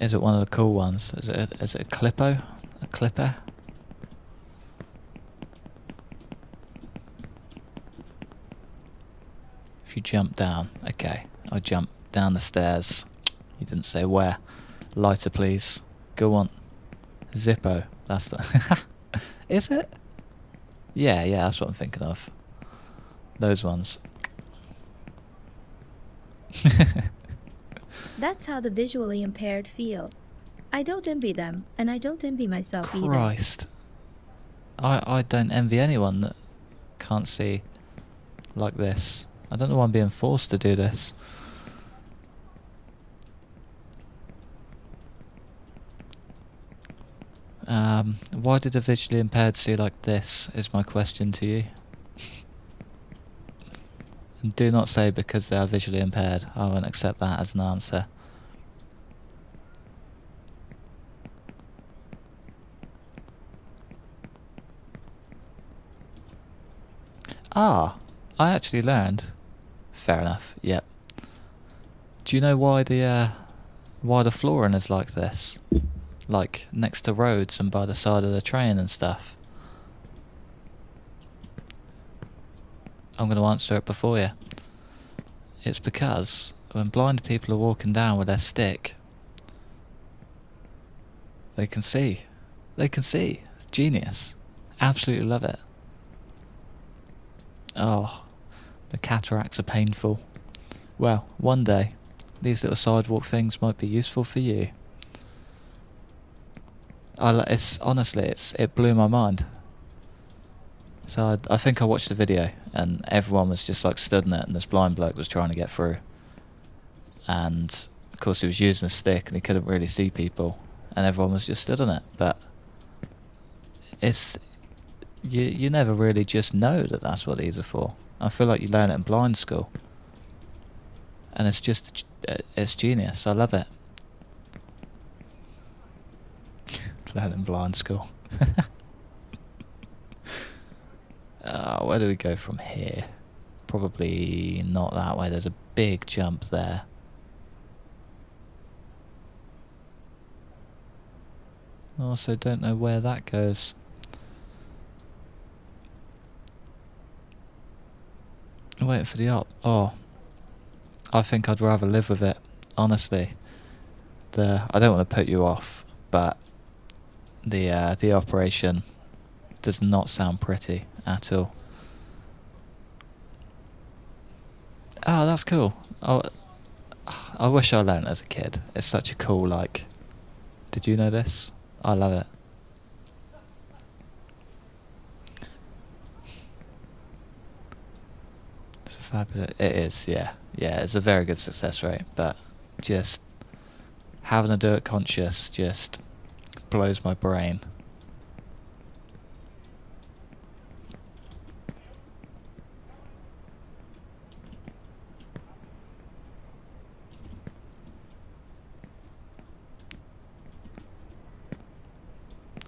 one of the cool ones? Is it a Clippo? A clipper? If you jump down, okay. I jump down the stairs. You didn't say where. Lighter, please. Go on. Zippo. That's the. Is it? Yeah, that's what I'm thinking of. Those ones. That's how the visually impaired feel. I don't envy them, and I don't envy myself either. Christ. I don't envy anyone that can't see like this. I don't know why I'm being forced to do this. Why did a visually impaired see like this, is my question to you. And do not say because they are visually impaired. I won't accept that as an answer. Ah, I actually learned. Fair enough, yep. Do you know why the flooring is like this? Like, next to roads and by the side of the train and stuff? I'm going to answer it before you. It's because when blind people are walking down with their stick, they can see. They can see. It's genius. Absolutely love it. Oh, the cataracts are painful. Well, one day, these little sidewalk things might be useful for you. It blew my mind. So I think I watched the video and everyone was just like stood in it and this blind bloke was trying to get through. And of course he was using a stick and he couldn't really see people and everyone was just stood in it. But you never really just know that that's what these are for. I feel like you learn it in blind school. And it's genius. I love it. Learn in blind school. Where do we go from here? Probably not that way. There's a big jump there. Also don't know where that goes. I'm waiting for the op. Oh, I think I'd rather live with it, honestly. I don't want to put you off, but the operation does not sound pretty at all. Oh, that's cool. Oh, I wish I learned as a kid. It's such a cool, like... Did you know this? I love it. It's Fabulous. It is, yeah. Yeah, it's a very good success rate, but just having to do it conscious just blows my brain.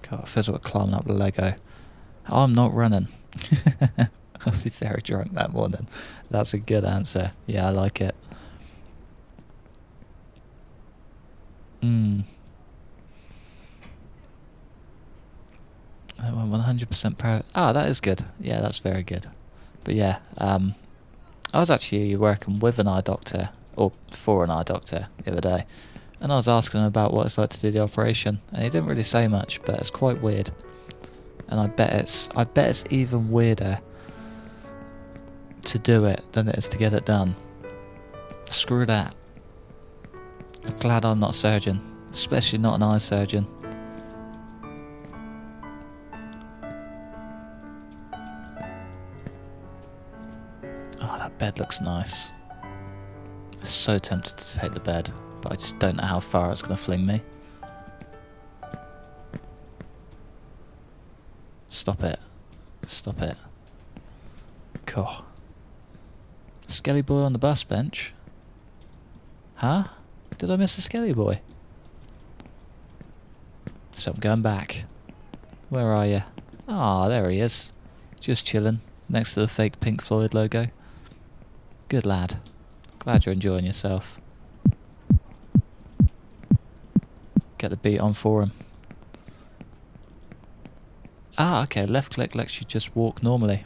God, it feels like climbing up Lego. I'm not running. I'll be very drunk that morning. That's a good answer. Yeah, I like it. I'm 100% proud. Ah, that is good. Yeah, that's very good. But yeah, I was actually working with an eye doctor, or for an eye doctor, the other day, and I was asking him about what it's like to do the operation, and he didn't really say much, but it's quite weird. And I bet it's even weirder to do it than it is to get it done. Screw that. I'm glad I'm not a surgeon, especially not an eye surgeon. Oh, that bed looks nice. I'm so tempted to take the bed, but I just don't know how far it's going to fling me. Stop it. Stop it. Cool. Skelly boy on the bus bench? Huh? Did I miss a skelly boy? So I'm going back. Where are you? Ah, there he is. Just chilling next to the fake Pink Floyd logo. Good lad. Glad you're enjoying yourself. Get the beat on for him. Ah, okay, left click lets you just walk normally.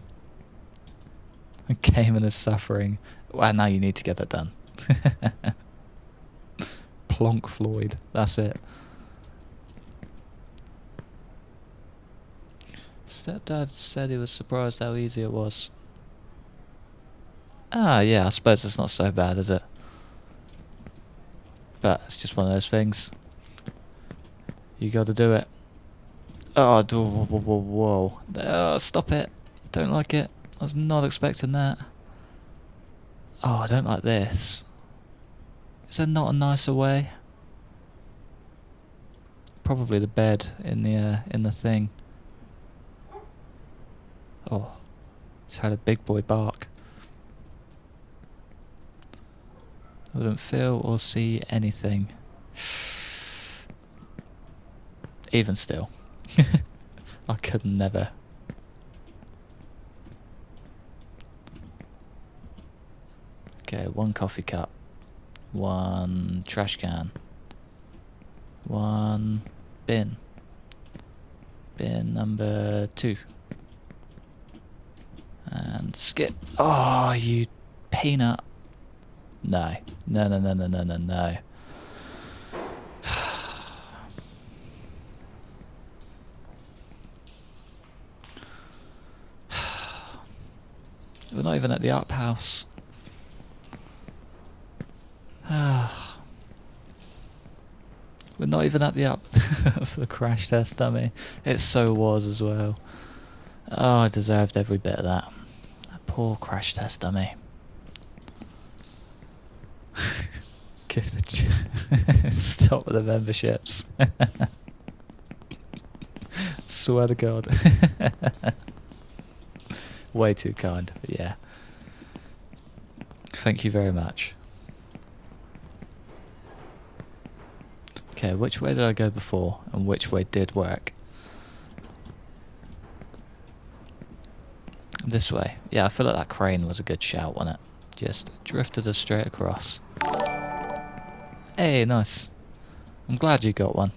Cayman is suffering. Well, now you need to get that done. Plonk Floyd, that's it. Stepdad said he was surprised how easy it was. Ah, yeah, I suppose it's not so bad, is it? But it's just one of those things. You gotta do it. Oh, whoa, whoa, whoa, whoa. Oh, stop it. Don't like it. I was not expecting that. Oh, I don't like this. Is there not a nicer way? Probably the bed in the thing. Oh, it's had a big boy bark. I wouldn't feel or see anything. Even still. I could never. Okay, 1 coffee cup. 1 trash can. 1 bin. Bin number 2. And skip. Oh, you peanut. No. No, no, no, no, no, no, no. We're not even at the up house. We're not even at the up. That's the crash test dummy. It so was as well. Oh, I deserved every bit of that. That poor crash test dummy. Give the stop with the memberships. Swear to God. Way too kind, but yeah. Thank you very much. Okay, which way did I go before, and which way did work? This way. Yeah, I feel like that crane was a good shout, wasn't it? Just drifted us straight across. Hey, nice. I'm glad you got one.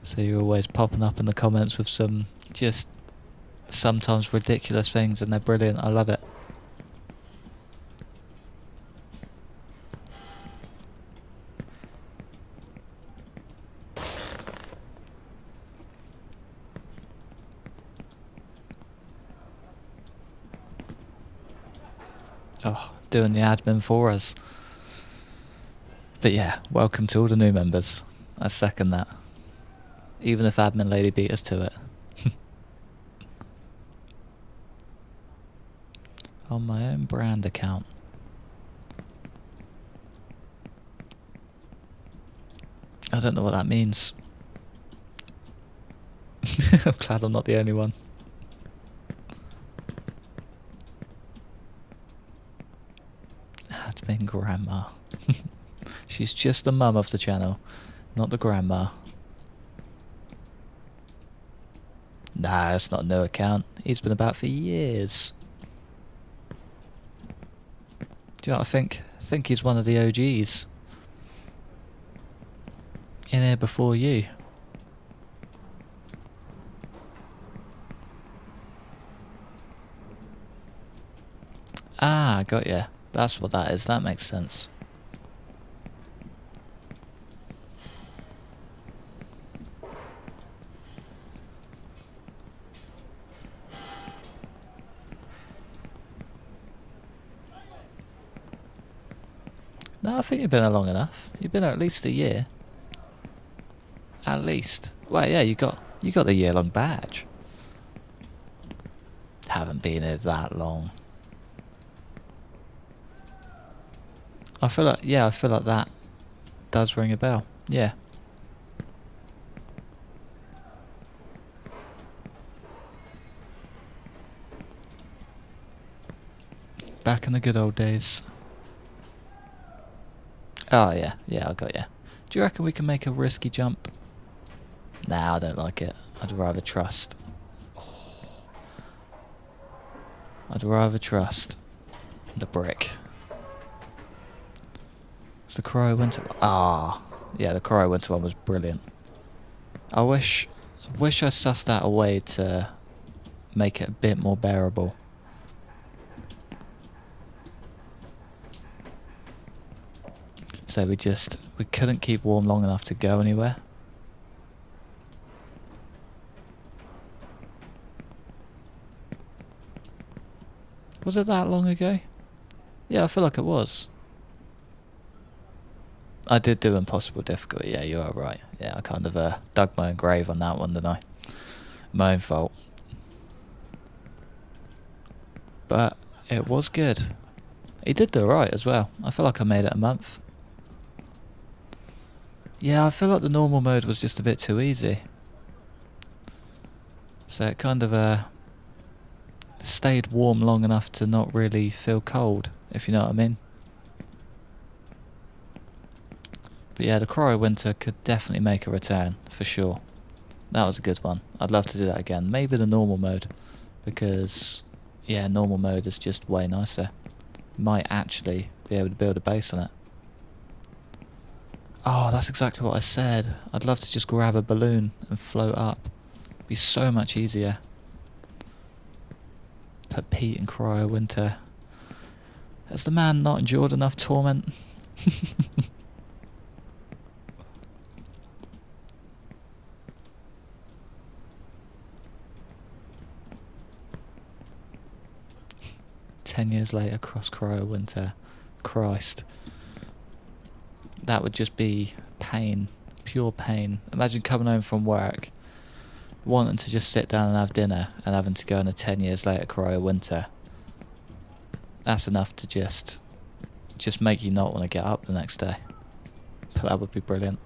So you're always popping up in the comments with some just sometimes ridiculous things, and they're brilliant. I love it. Oh, doing the admin for us. But yeah, welcome to all the new members. I second that. Even if admin lady beat us to it. On my own brand account. I don't know what that means. I'm glad I'm not the only one. Admin grandma. She's just the mum of the channel, not the grandma. Nah, that's not a new account. He's been about for years. Do you know what I think? I think he's one of the OGs. In here before you. Ah, got ya. That's what that is. That makes sense. No, I think you've been here long enough. You've been here at least a year. At least. Well, yeah, you got the year-long badge. Haven't been here that long. I feel like that does ring a bell. Yeah. Back in the good old days. Oh yeah, I got ya. Do you reckon we can make a risky jump? Nah, I don't like it. I'd rather trust. I'd rather trust the brick. It's the Cryo Winter. Ah, yeah, the Cryo Winter one was brilliant. I wish I sussed out a way to make it a bit more bearable. So we couldn't keep warm long enough to go anywhere. Was it that long ago? Yeah, I feel like it was. I did do impossible difficulty, yeah, you are right. Yeah, I kind of dug my own grave on that one, didn't I? My own fault. But it was good. He did do alright as well. I feel like I made it a month. Yeah, I feel like the normal mode was just a bit too easy. So it kind of stayed warm long enough to not really feel cold, if you know what I mean. But yeah, the Cryo Winter could definitely make a return, for sure. That was a good one. I'd love to do that again. Maybe the normal mode, because, yeah, normal mode is just way nicer. Might actually be able to build a base on it. Oh, that's exactly what I said. I'd love to just grab a balloon and float up. It'd be so much easier. Put Pete in Cryo Winter. Has the man not endured enough torment? 10 years later, cross Cryo Winter. Christ. That would just be pain. Pure pain. Imagine coming home from work, wanting to just sit down and have dinner, and having to go on a 10 years later Cryo Winter. That's enough to just make you not want to get up the next day. But that would be brilliant.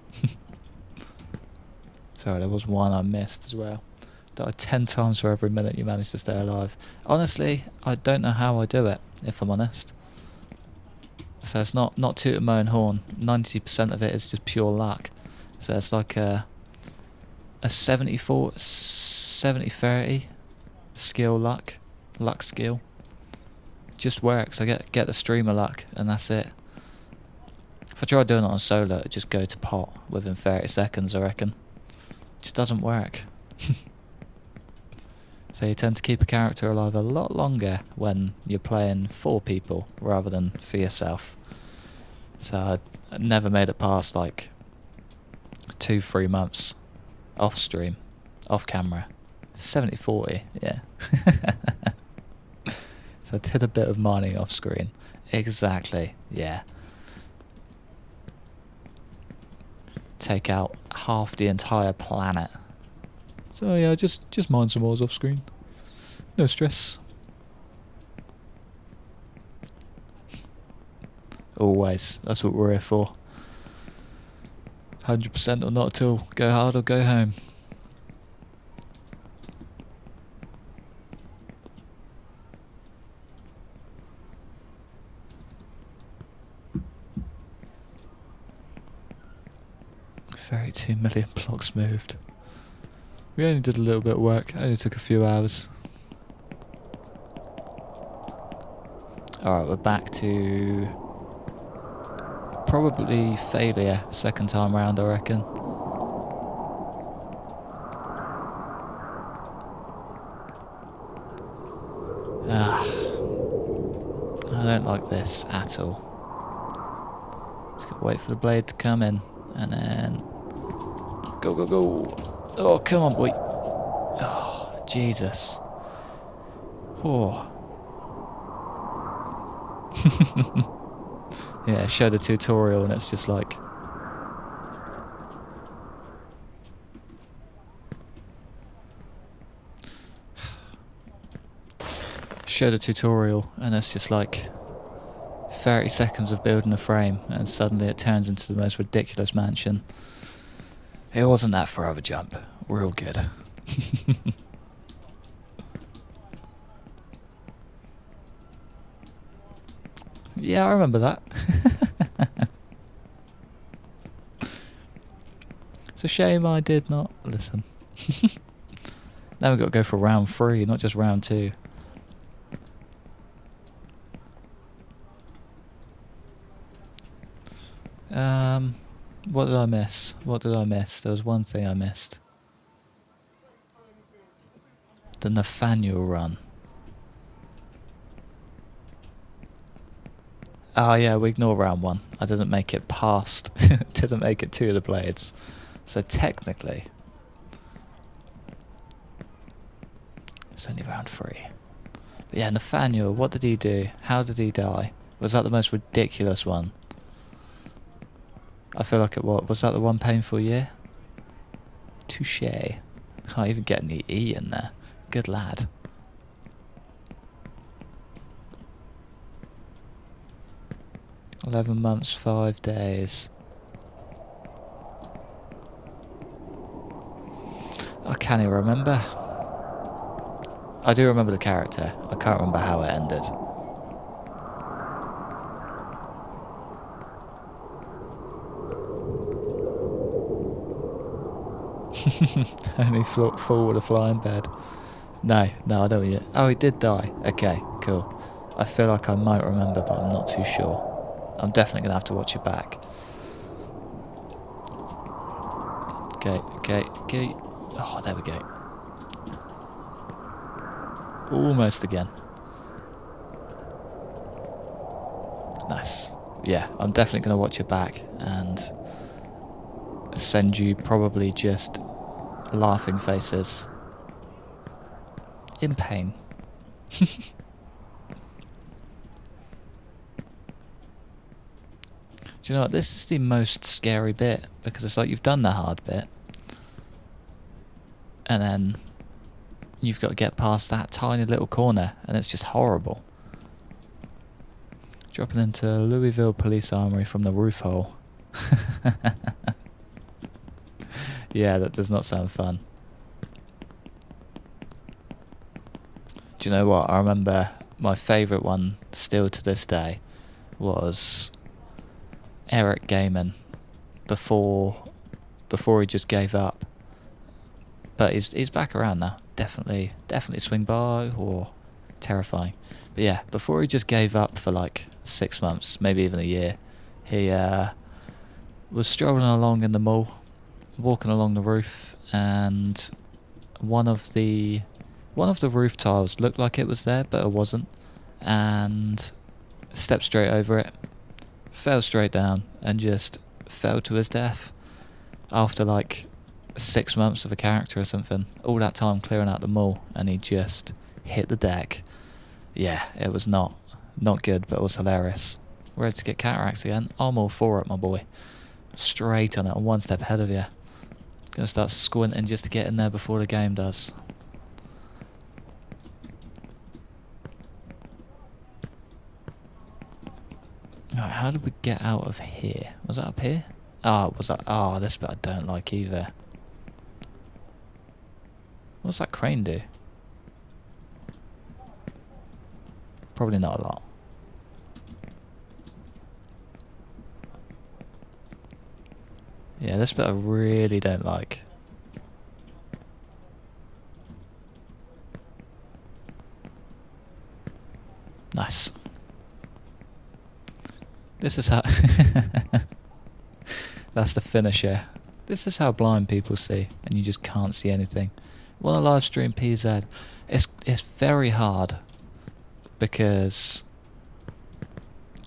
Sorry, there was one I missed as well. Died 10 times for every minute you managed to stay alive. Honestly, I don't know how I do it, if I'm honest. So it's not tooting my own horn. 90% of it is just pure luck. So it's like a 70-30 skill luck skill. Just works. I get the streamer luck, and that's it. If I try doing it on solo, it'd just go to pot within 30 seconds, I reckon. It just doesn't work. So you tend to keep a character alive a lot longer when you're playing for people rather than for yourself. So I never made it past like 2-3 months off stream, off camera. 70-40, yeah. So I did a bit of mining off screen. Exactly, yeah. Take out half the entire planet. So yeah, just mine some ores off screen. No stress. Always. That's what we're here for. 100% or not at all. Go hard or go home. Very 2 million blocks moved. We only did a little bit of work. Only took a few hours. Alright, we're back to probably failure second time round, I reckon. I don't like this at all. Just gotta wait for the blade to come in and then go, go, go. Oh, come on, boy. Oh, Jesus. Oh. Yeah, show the tutorial and it's just like... Show the tutorial and it's just like 30 seconds of building a frame and suddenly it turns into the most ridiculous mansion. It wasn't that far of a jump. We're all good. Yeah, I remember that. It's a shame I did not listen. Now we've got to go for round 3, not just round 2. What did I miss? What did I miss? There was one thing I missed. The Nathaniel run. Oh yeah, we ignore round 1. I didn't make it past, didn't make it to the blades. So technically, it's only round 3. But yeah, Nathaniel, what did he do? How did he die? Was that the most ridiculous one? I feel like it was. Was that the one painful year? Touché. Can't even get any E in there. Good lad. "11 months, 5 days. I can't even remember. I do remember the character. I can't remember how it ended. Only fall with a flying bed. No, I don't yet. Oh, he did die. Okay, cool. I feel like I might remember, but I'm not too sure. I'm definitely gonna have to watch it back. Okay. Oh, there we go. Almost again. Nice. Yeah, I'm definitely gonna watch it back and send you probably just laughing faces in pain. Do you know what? This is the most scary bit because it's like you've done the hard bit and then you've got to get past that tiny little corner and it's just horrible. Dropping into Louisville Police Armory from the roof hole. Yeah, that does not sound fun. Do you know what? I remember my favourite one still to this day was Eric Gaiman before he just gave up. But he's back around now. Definitely swing by or terrifying. But yeah, before he just gave up for like 6 months, maybe even a year, he was strolling along in the mall, walking along the roof, and one of the roof tiles looked like it was there, but it wasn't, and stepped straight over it, fell straight down, and just fell to his death after like 6 months of a character or something. All that time clearing out the mall, and he just hit the deck. Yeah, it was not good, but it was hilarious. Ready to get cataracts again? I'm all for it, my boy. Straight on it, I'm one step ahead of you. Gonna start squinting just to get in there before the game does. Alright, how did we get out of here? Was that up here? Oh, was that? Oh, this bit I don't like either. What's that crane do? Probably not a lot. Yeah, this bit I really don't like. Nice. This is how... That's the finisher. This is how blind people see, and you just can't see anything. Want to live stream PZ? It's very hard, because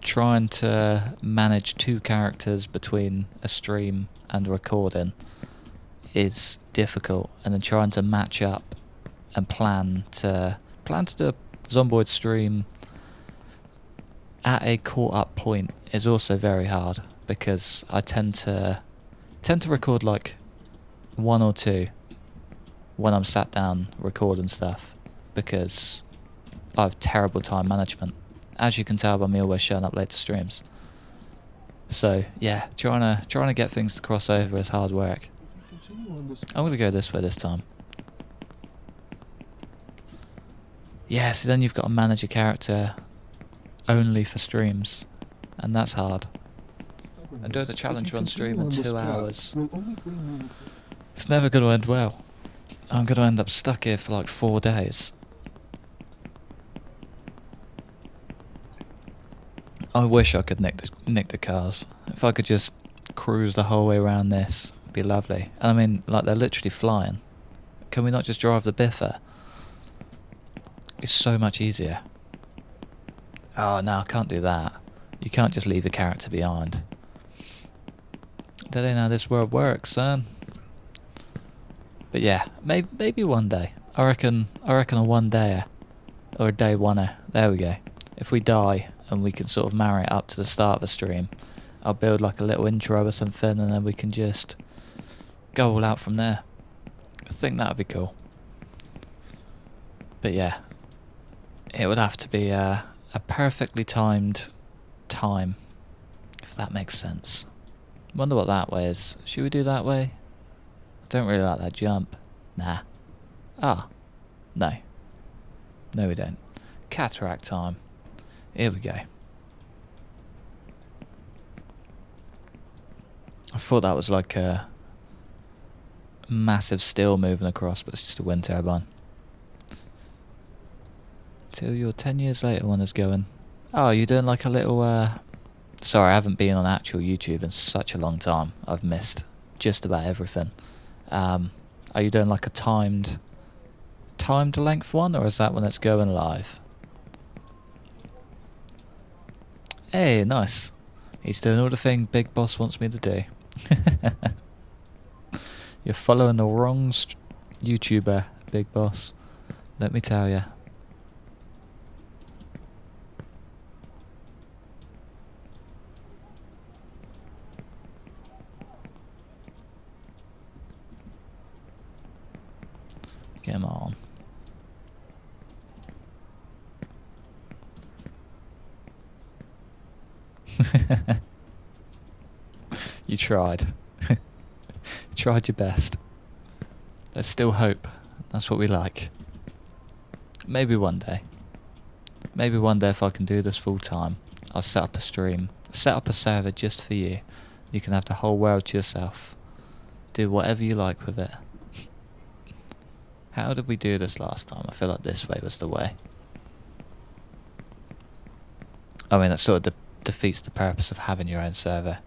trying to manage 2 characters between a stream and a recording is difficult, and then trying to match up and plan to do a Zomboid stream at a caught up point is also very hard, because I tend to record like 1 or 2 when I'm sat down recording stuff, because I have terrible time management. As you can tell by me always showing up late to streams. So yeah, trying to get things to cross over is hard work. I'm gonna go this way this time. Yeah, so then you've got to manage a character only for streams, and that's hard. And doing the challenge run stream in 2 hours, it's never going to end well. I'm going to end up stuck here for like 4 days. I wish I could nick the cars. If I could just cruise the whole way around this, it'd be lovely. And I mean, like, they're literally flying. Can we not just drive the Biffa? It's so much easier. Oh no, I can't do that. You can't just leave a character behind. That ain't how this world works, son. But yeah, maybe one day. I reckon a one dayer, or a day oneer. There we go. If we die and we can sort of marry it up to the start of the stream, I'll build like a little intro or something, and then we can just go all out from there. I think that would be cool. But yeah, it would have to be a perfectly timed time, if that makes sense. Wonder what that way is. Should we do that way? I don't really like that jump. Nah. Ah. No. No we don't. Cataract time. Here we go. I thought that was like a massive steel moving across, but it's just a wind turbine. Till you're 10 years later one is going. Oh, you're doing like a little sorry, I haven't been on actual YouTube in such a long time. I've missed just about everything. Are you doing like a timed length one, or is that when it's going live? Hey, nice. He's doing all the thing Big Boss wants me to do. You're following the wrong YouTuber, Big Boss. Let me tell you. Come on. You tried. You tried your best. There's still hope. That's what we like. Maybe one day. Maybe one day if I can do this full time, I'll set up a stream. Set up a server just for you. You can have the whole world to yourself. Do whatever you like with it. How did we do this last time? I feel like this way was the way. I mean, that sort of defeats the purpose of having your own server.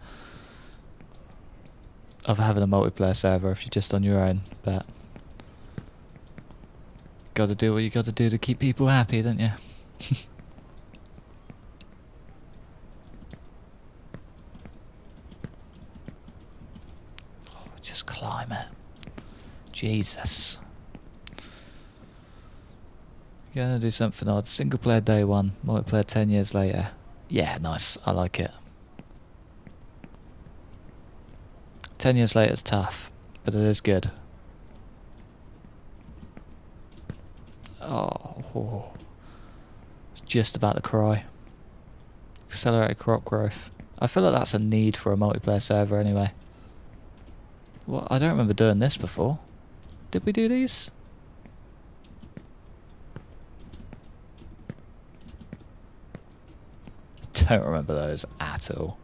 Of having a multiplayer server if you're just on your own, but... Gotta do what you gotta do to keep people happy, don't you? Oh, just climb it. Jesus. Gonna do something odd. Single player day 1, multiplayer 10 years later. Yeah, nice. I like it. 10 years later is tough, but it is good. Oh, just about to cry. Accelerated crop growth. I feel like that's a need for a multiplayer server anyway. What? I don't remember doing this before. Did we do these? Don't remember those at all.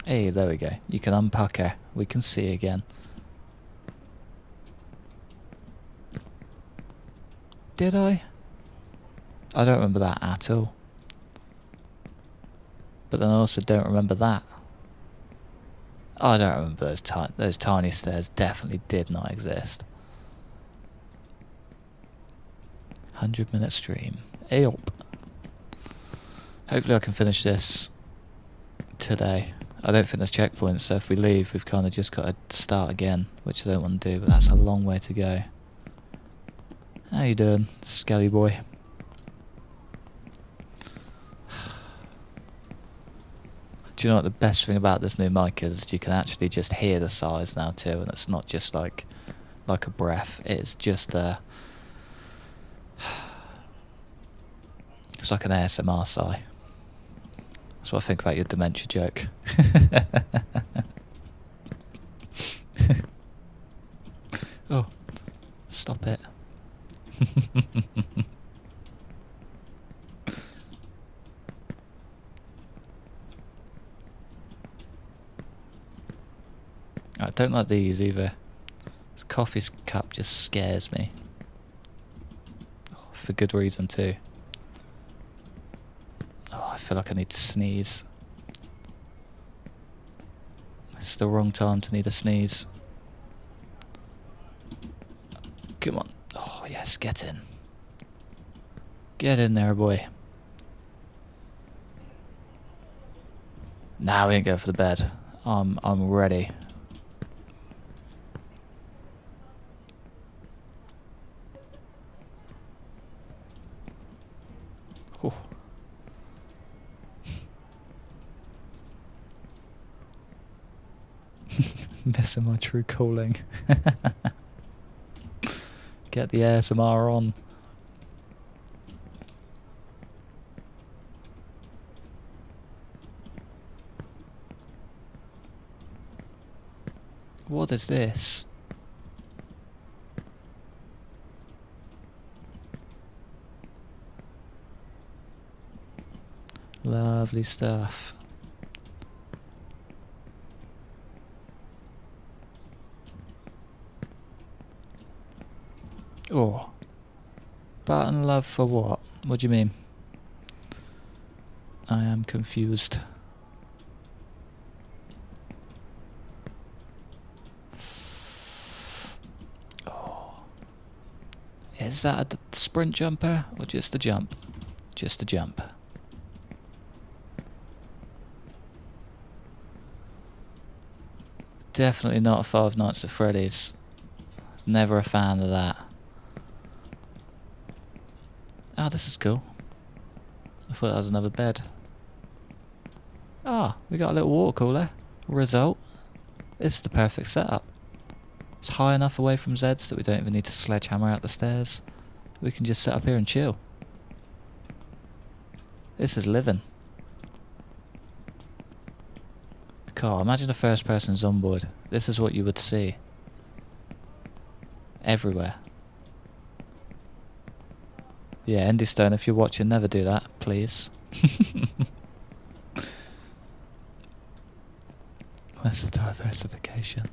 Hey, there we go. You can unpucker. We can see again. Did I? I don't remember that at all. But then I also don't remember that. Oh, I don't remember those tiny stairs. Definitely did not exist. 100-minute stream. Ayop. Hopefully I can finish this today. I don't think there's checkpoints, so if we leave, we've kind of just got to start again, which I don't want to do, but that's a long way to go. How you doing, Skelly boy? Do you know what the best thing about this new mic is? You can actually just hear the size now too, and it's not just like a breath. It's just it's like an ASMR sigh. That's what I think about your dementia joke. Oh, stop it. I don't like these either. This coffee cup just scares me. Oh, for good reason too. Oh, I feel like I need to sneeze. It's the wrong time to need a sneeze. Come on. Oh yes, get in. Get in there, boy. Nah, we ain't going for the bed. I'm ready. Whew. Missing my true calling. Get the ASMR on. What is this? Lovely stuff. Oh. Button love for what? What do you mean? I am confused. Oh. Is that a sprint jumper or just a jump? Just a jump. Definitely not a Five Nights at Freddy's. I was never a fan of that. Oh, this is cool. I thought that was another bed. Ah, we got a little water cooler. Result. It's the perfect setup. It's high enough away from Zed's that we don't even need to sledgehammer out the stairs. We can just sit up here and chill. This is living. God, imagine a first person zomboid. This is what you would see. Everywhere. Yeah, Andy Stone, if you're watching, never do that, please. Where's the diversification?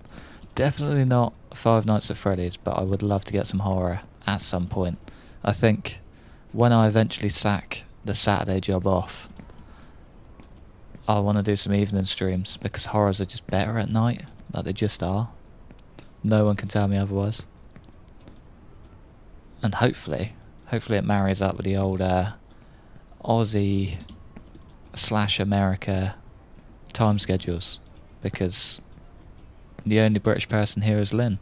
Definitely not Five Nights at Freddy's, but I would love to get some horror at some point. I think when I eventually sack the Saturday job off, I want to do some evening streams, because horrors are just better at night, like they just are. No one can tell me otherwise. And hopefully it marries up with the old Aussie / America time schedules, because the only British person here is Lynn,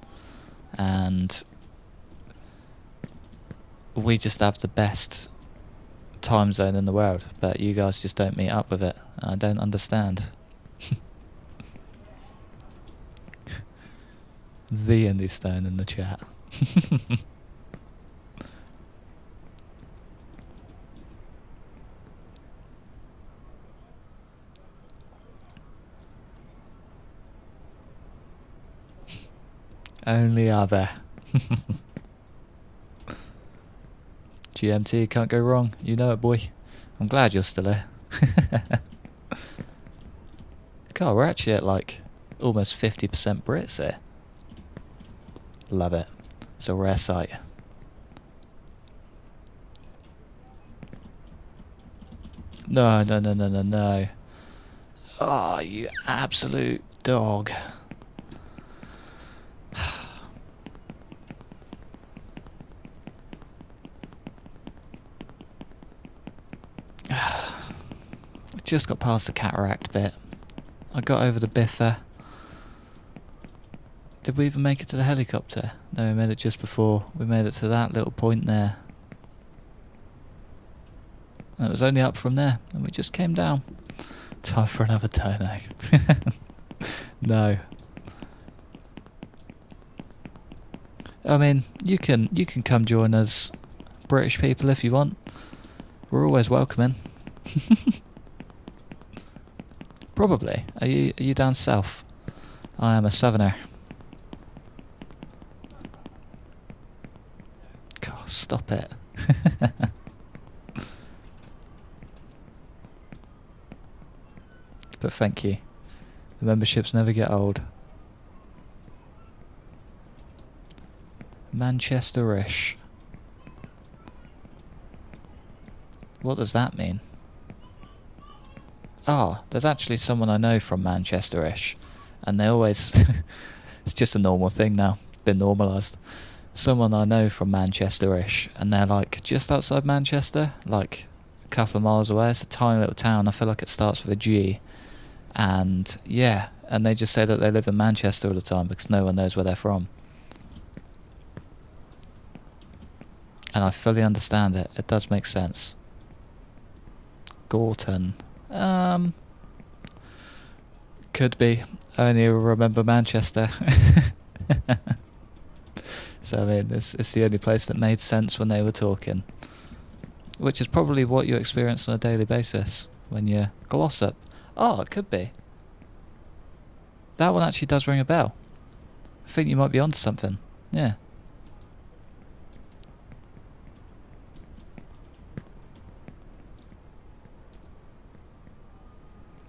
and we just have the best time zone in the world, but you guys just don't meet up with it. I don't understand. The Andy Stone in the chat. Only other. GMT, can't go wrong. You know it, boy. I'm glad you're still here. God, we're actually at like almost 50% Brits here. Love it. It's a rare sight. No, no, no, no, no, no. Oh, you absolute dog. We just got past the cataract bit. I got over the biffer. Did we even make it to the helicopter? No, we made it just before. We made it to that little point there. And it was only up from there, and we just came down. Time for another tono. No. I mean, you can come join us, British people, if you want. We're always welcoming. Probably. Are you down south? I am a southerner. God, stop it. But thank you. The memberships never get old. Manchester-ish. What does that mean? Oh, there's actually someone I know from Manchester-ish. And they always... it's just a normal thing now. Been normalised. Someone I know from Manchester-ish. And they're like just outside Manchester. Like a couple of miles away. It's a tiny little town. I feel like it starts with a G. And yeah, and they just say that they live in Manchester all the time because no one knows where they're from. And I fully understand it. It does make sense. Gorton. Could be. I only remember Manchester. So I mean, it's the only place that made sense when they were talking. Which is probably what you experience on a daily basis when you glossop. Oh, it could be. That one actually does ring a bell. I think you might be onto something. Yeah.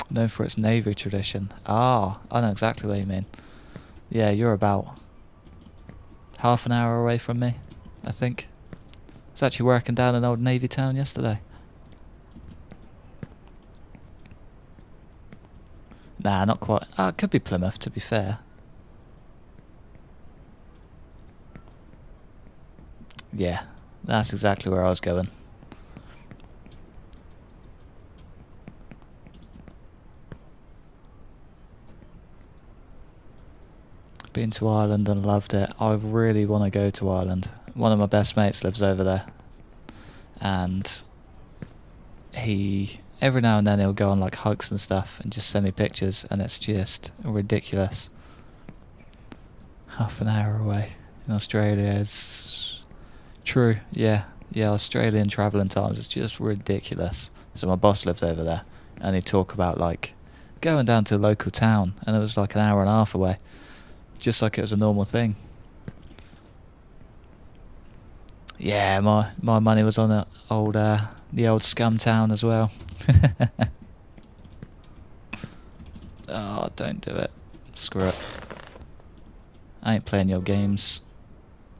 Known for its navy tradition. Ah, I know exactly what you mean. Yeah, you're about half an hour away from me, I think. I was actually working down an old navy town yesterday. Nah, not quite. It could be Plymouth, to be fair. Yeah, that's exactly where I was going. Been to Ireland and loved it. I really want to go to Ireland. One of my best mates lives over there. And he... every now and then he'll go on like hikes and stuff and just send me pictures, and it's just ridiculous. Half an hour away in Australia is true. Yeah, Australian travelling times is just ridiculous. So my boss lived over there, and he'd talk about like going down to a local town, and it was like an hour and a half away, just like it was a normal thing. Yeah, my money was on the old scum town as well. Oh, don't do it. Screw it. I ain't playing your games.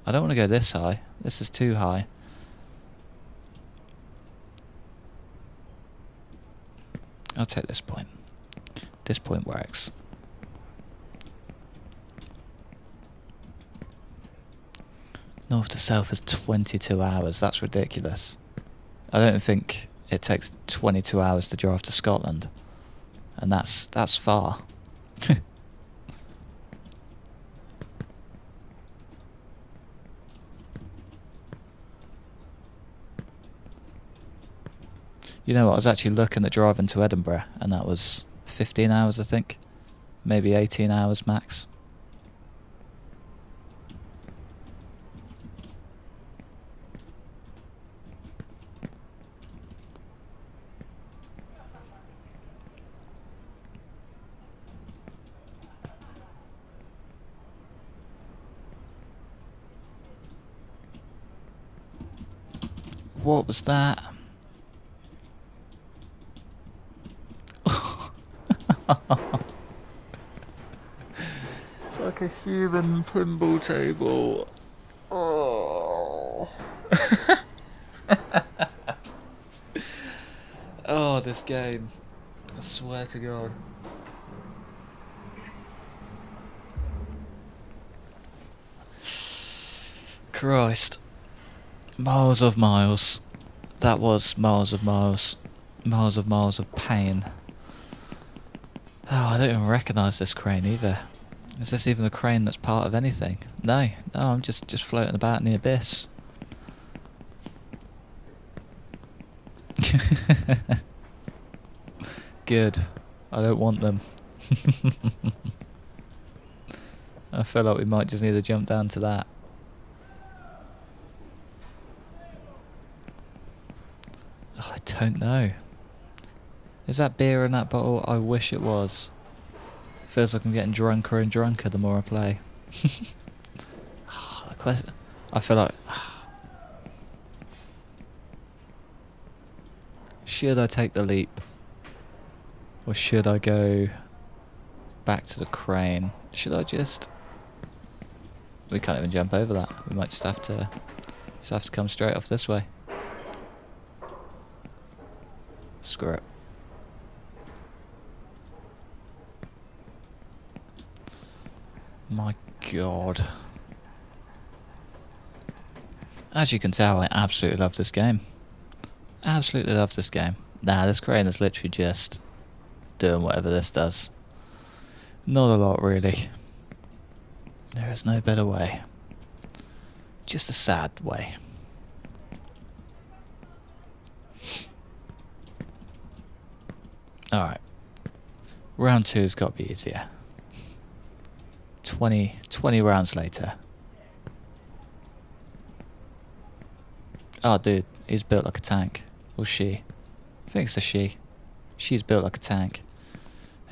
I don't want to go this high. This is too high. I'll take this point. This point works. North to south is 22 hours. That's ridiculous. I don't think it takes 22 hours to drive to Scotland. And that's far. You know what, I was actually looking at driving to Edinburgh, and that was 15 hours, I think. Maybe 18 hours max. What was that? It's like a human pinball table. Oh. Oh, this game. I swear to God. Christ. Miles of miles. That was miles of miles. Miles of miles of pain. Oh, I don't even recognise this crane either. Is this even a crane that's part of anything? No, I'm just floating about in the abyss. Good. I don't want them. I feel like we might just need to jump down to that. Oh, I don't know. Is that beer in that bottle? I wish it was. Feels like I'm getting drunker and drunker the more I play. I feel like... Should I take the leap? Or should I go back to the crane? Should I just... We can't even jump over that. We might just have to come straight off this way. Screw it. My God. As you can tell, I absolutely love this game. Absolutely love this game. Nah, this crane is literally just doing whatever this does. Not a lot, really. There is no better way. Just a sad way. Alright. Round 2's got to be easier. 20 rounds later. Oh, dude, he's built like a tank. Or she. I think it's a she. She's built like a tank.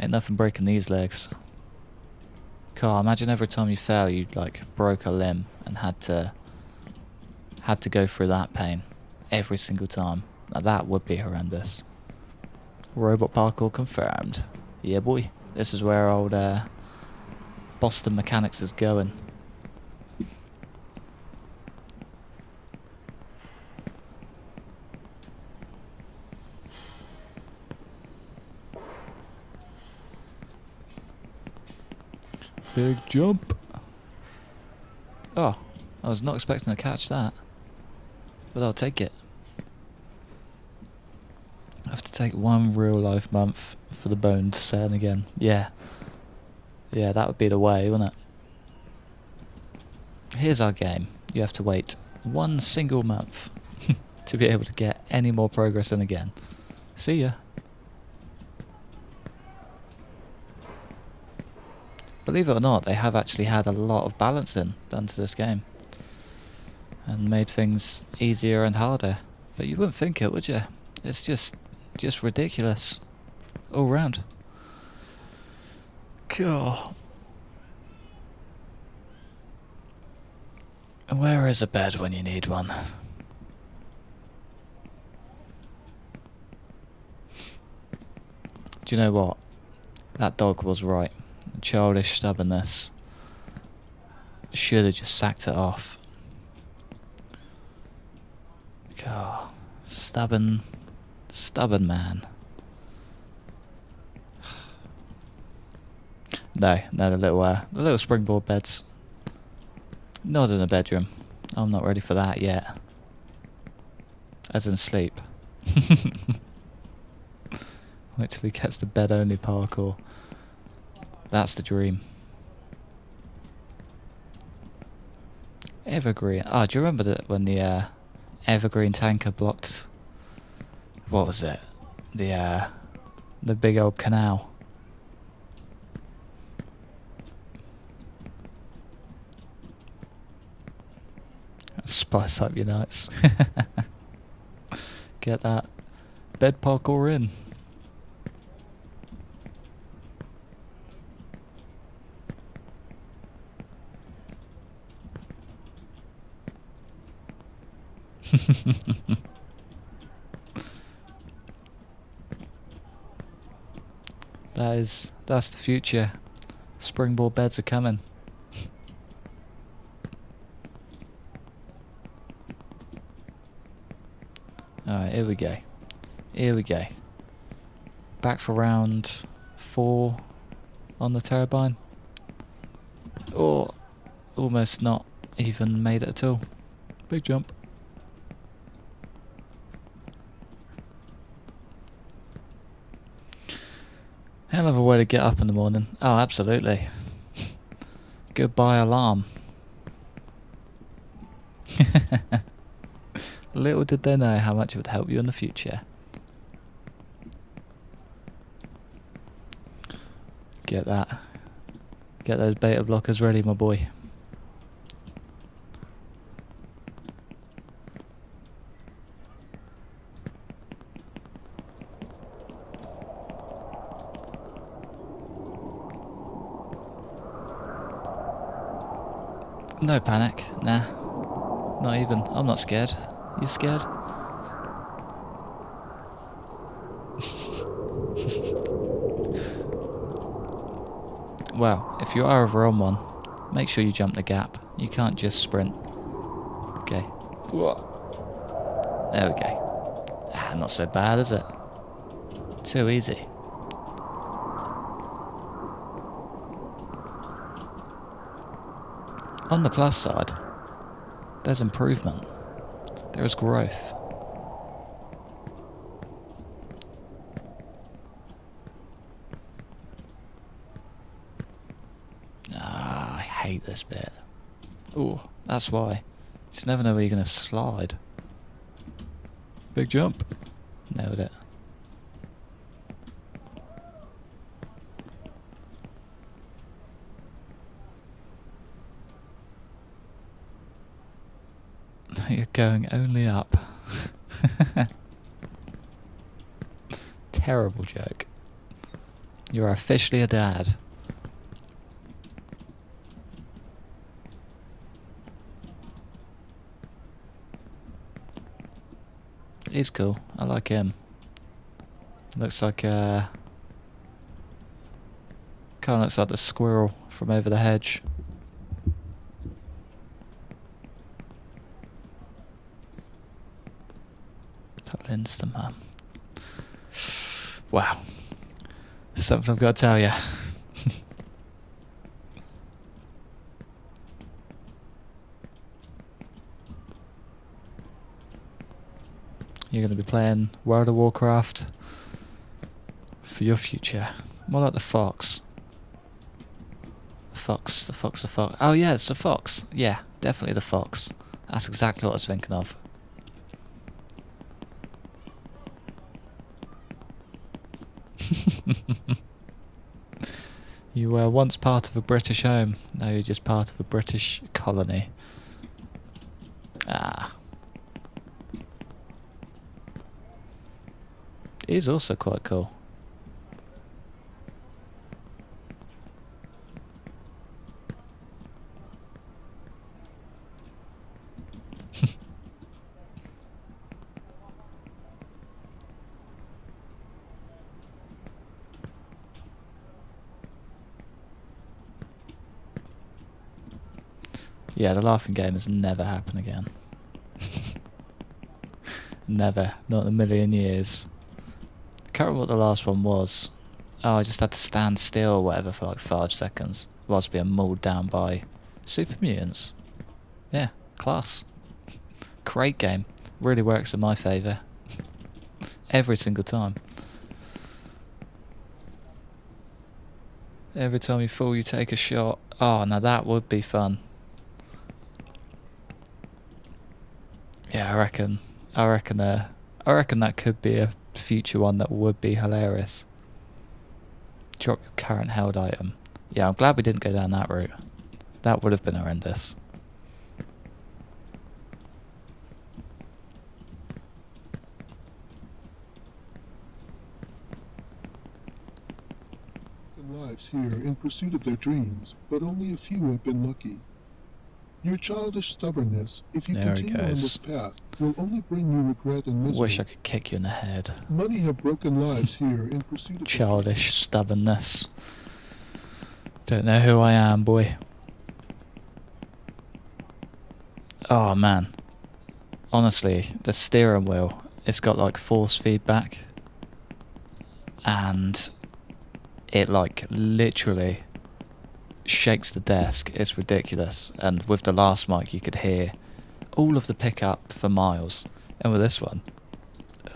Ain't nothing breaking these legs. God, imagine every time you fell, you like broke a limb and had to go through that pain every single time. Now that would be horrendous. Robot parkour confirmed. Yeah, boy. This is where old Boston Mechanics is going. Big jump. Oh, I was not expecting to catch that. But I'll take it. I have to take one real life month for the bone to set in again. Yeah. Yeah, that would be the way, wouldn't it? Here's our game. You have to wait one single month to be able to get any more progress in again. See ya. Believe it or not, they have actually had a lot of balancing done to this game. And made things easier and harder. But you wouldn't think it, would you? It's just ridiculous. All round. God. Where is a bed when you need one? Do you know what? That dog was right. Childish stubbornness. Should have just sacked it off. God. Stubborn man. No, the little springboard beds. Not in a bedroom. I'm not ready for that yet. As in sleep. Wait till he gets to bed only parkour. That's the dream. Evergreen. Oh, do you remember that when the Evergreen tanker blocked? What was it? The big old canal. Spice up your nights. Get that bed parkour in. That's the future. Springboard beds are coming. Alright, here we go. Here we go. Back for round 4 on the turbine. Or almost not even made it at all. Big jump. Hell of a way to get up in the morning. Oh, absolutely. Goodbye alarm. Little did they know how much it would help you in the future. Get that. Get those beta blockers ready, my boy. No panic. Nah. Not even. I'm not scared. You scared? Well, if you are over on one, make sure you jump the gap. You can't just sprint. Okay. There we go. Ah, not so bad, is it? Too easy. On the plus side, there's improvement. There is growth. Ah, I hate this bit. Ooh, that's why. You just never know where you're going to slide. Big jump. Nailed it. You're going only up. Terrible joke. You're officially a dad. He's cool. I like him. Looks like kinda looks like the squirrel from over the hedge. Lin's the mum. Wow. Something I've got to tell you. You're going to be playing World of Warcraft for your future. More like the fox. The fox. Oh yeah, it's the fox. Yeah, definitely the fox. That's exactly what I was thinking of. You were once part of a British home, now you're just part of a British colony. Ah. He's also quite cool. Yeah, the laughing game has never happened again. Never. Not in a million years. I can't remember what the last one was. Oh, I just had to stand still or whatever for like 5 seconds whilst being mauled down by super mutants. Yeah, class. Great game. Really works in my favour. Every single time. Every time you fall you take a shot. Oh, now that would be fun. Yeah, I reckon that could be a future one that would be hilarious. Drop your current held item. Yeah, I'm glad we didn't go down that route. That would have been horrendous. Lives here in pursuit of their dreams, but only a few have been lucky. Your childish stubbornness, if you There he continue on goes. this path, will only bring you regret and misery. Wish I could kick you in the head. Many have broken lives here in pursuit of Childish stubbornness. Don't know who I am, boy. Oh man. Honestly, the steering wheel, it's got like force feedback. And it like literally shakes the desk. It's ridiculous. And with the last mic you could hear all of the pickup for miles. And with this one,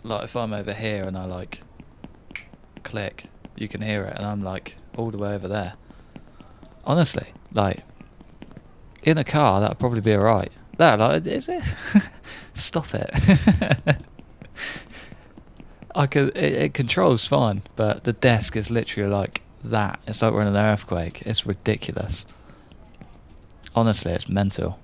like if I'm over here and I like click, you can hear it, and I'm like all the way over there. Honestly, like in a car that'd probably be alright. That like, is it? Stop it. It controls fine, but the desk is literally like that. It's like we're in an earthquake. It's ridiculous. Honestly, it's mental.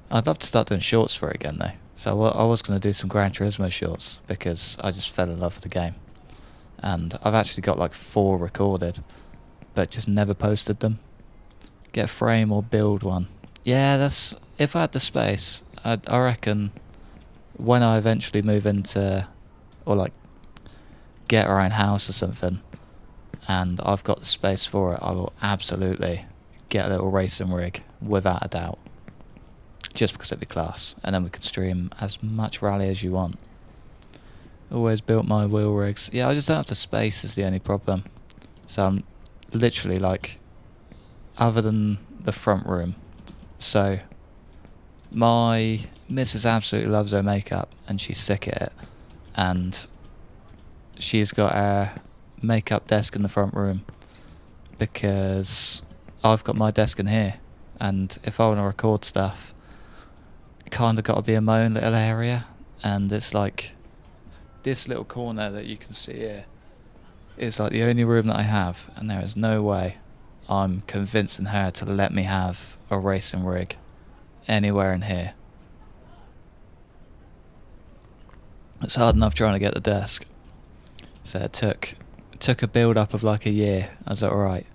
I'd love to start doing shorts for it again though. So I was going to do some Gran Turismo shorts because I just fell in love with the game. And I've actually got like 4 recorded, but just never posted them. Get a frame or build one. Yeah, that's... If I had the space, I reckon when I eventually move into... Or like get our own house or something, and I've got the space for it, I will absolutely get a little racing rig without a doubt. Just because it'd be class, and then we could stream as much rally as you want. Always built my wheel rigs. Yeah, I just don't have the space is the only problem. So I'm literally like, other than the front room. So my missus absolutely loves her makeup and she's sick at it. And she's got a makeup desk in the front room because I've got my desk in here. And if I want to record stuff, kind of got to be in my own little area. And it's like this little corner that you can see here is like the only room that I have, and there is no way I'm convincing her to let me have a racing rig anywhere in here. It's hard enough trying to get the desk. So it took a build up of like a year. I was like, alright,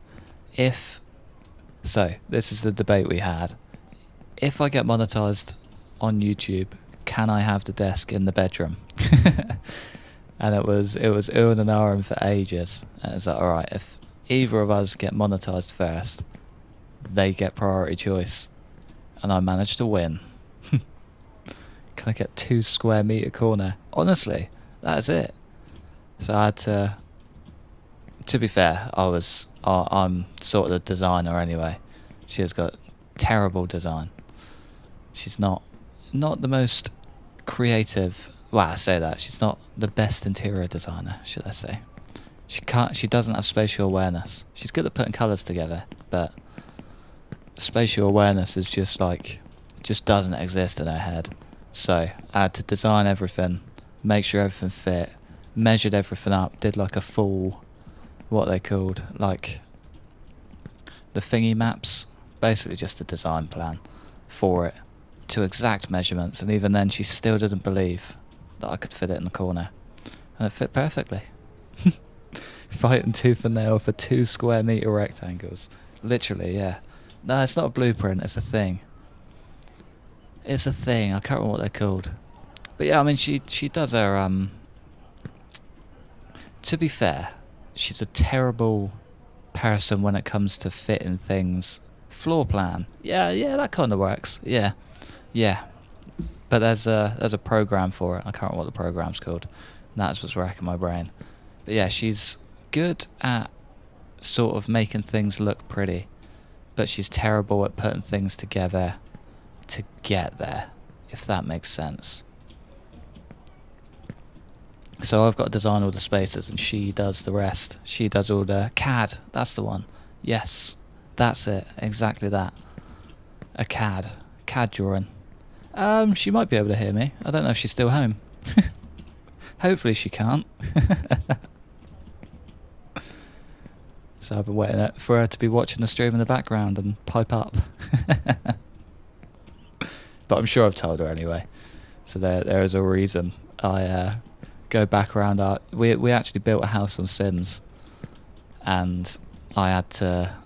so this is the debate we had. If I get monetized on YouTube, can I have the desk in the bedroom? And it was oohing and ahhing for ages. And it was like, alright, if either of us get monetized first, they get priority choice. And I managed to win. Can I get 2 square meter corner? Honestly, that's it. So I had to be fair, I'm sort of the designer anyway. She has got terrible design. She's not the most creative. Well, I say that she's not the best interior designer, should I say? She doesn't have spatial awareness. She's good at putting colours together, but spatial awareness is just doesn't exist in her head. So I had to design everything, make sure everything fit, measured everything up, did like a full, what they called, like the thingy maps, basically just a design plan for it to exact measurements, and even then she still didn't believe that I could fit it in the corner, and it fit perfectly. Fighting tooth and nail for 2 square meter rectangles, literally. Yeah, no, it's not a blueprint, it's a thing. I can't remember what they're called, but yeah, I mean she does her to be fair, she's a terrible person when it comes to fitting things. Floor plan, yeah, that kind of works. Yeah, but there's a program for it. I can't remember what the program's called. That's what's racking my brain. But yeah, she's good at sort of making things look pretty, but she's terrible at putting things together to get there, if that makes sense. So I've got to design all the spaces and she does the rest. She does all the CAD, that's the one. Yes, that's it, exactly that. A CAD drawing. She might be able to hear me. I don't know if she's still home. Hopefully she can't. So I've been waiting for her to be watching the stream in the background and pipe up. But I'm sure I've told her anyway. So there is a reason I go back around. We actually built a house on Sims, and I had to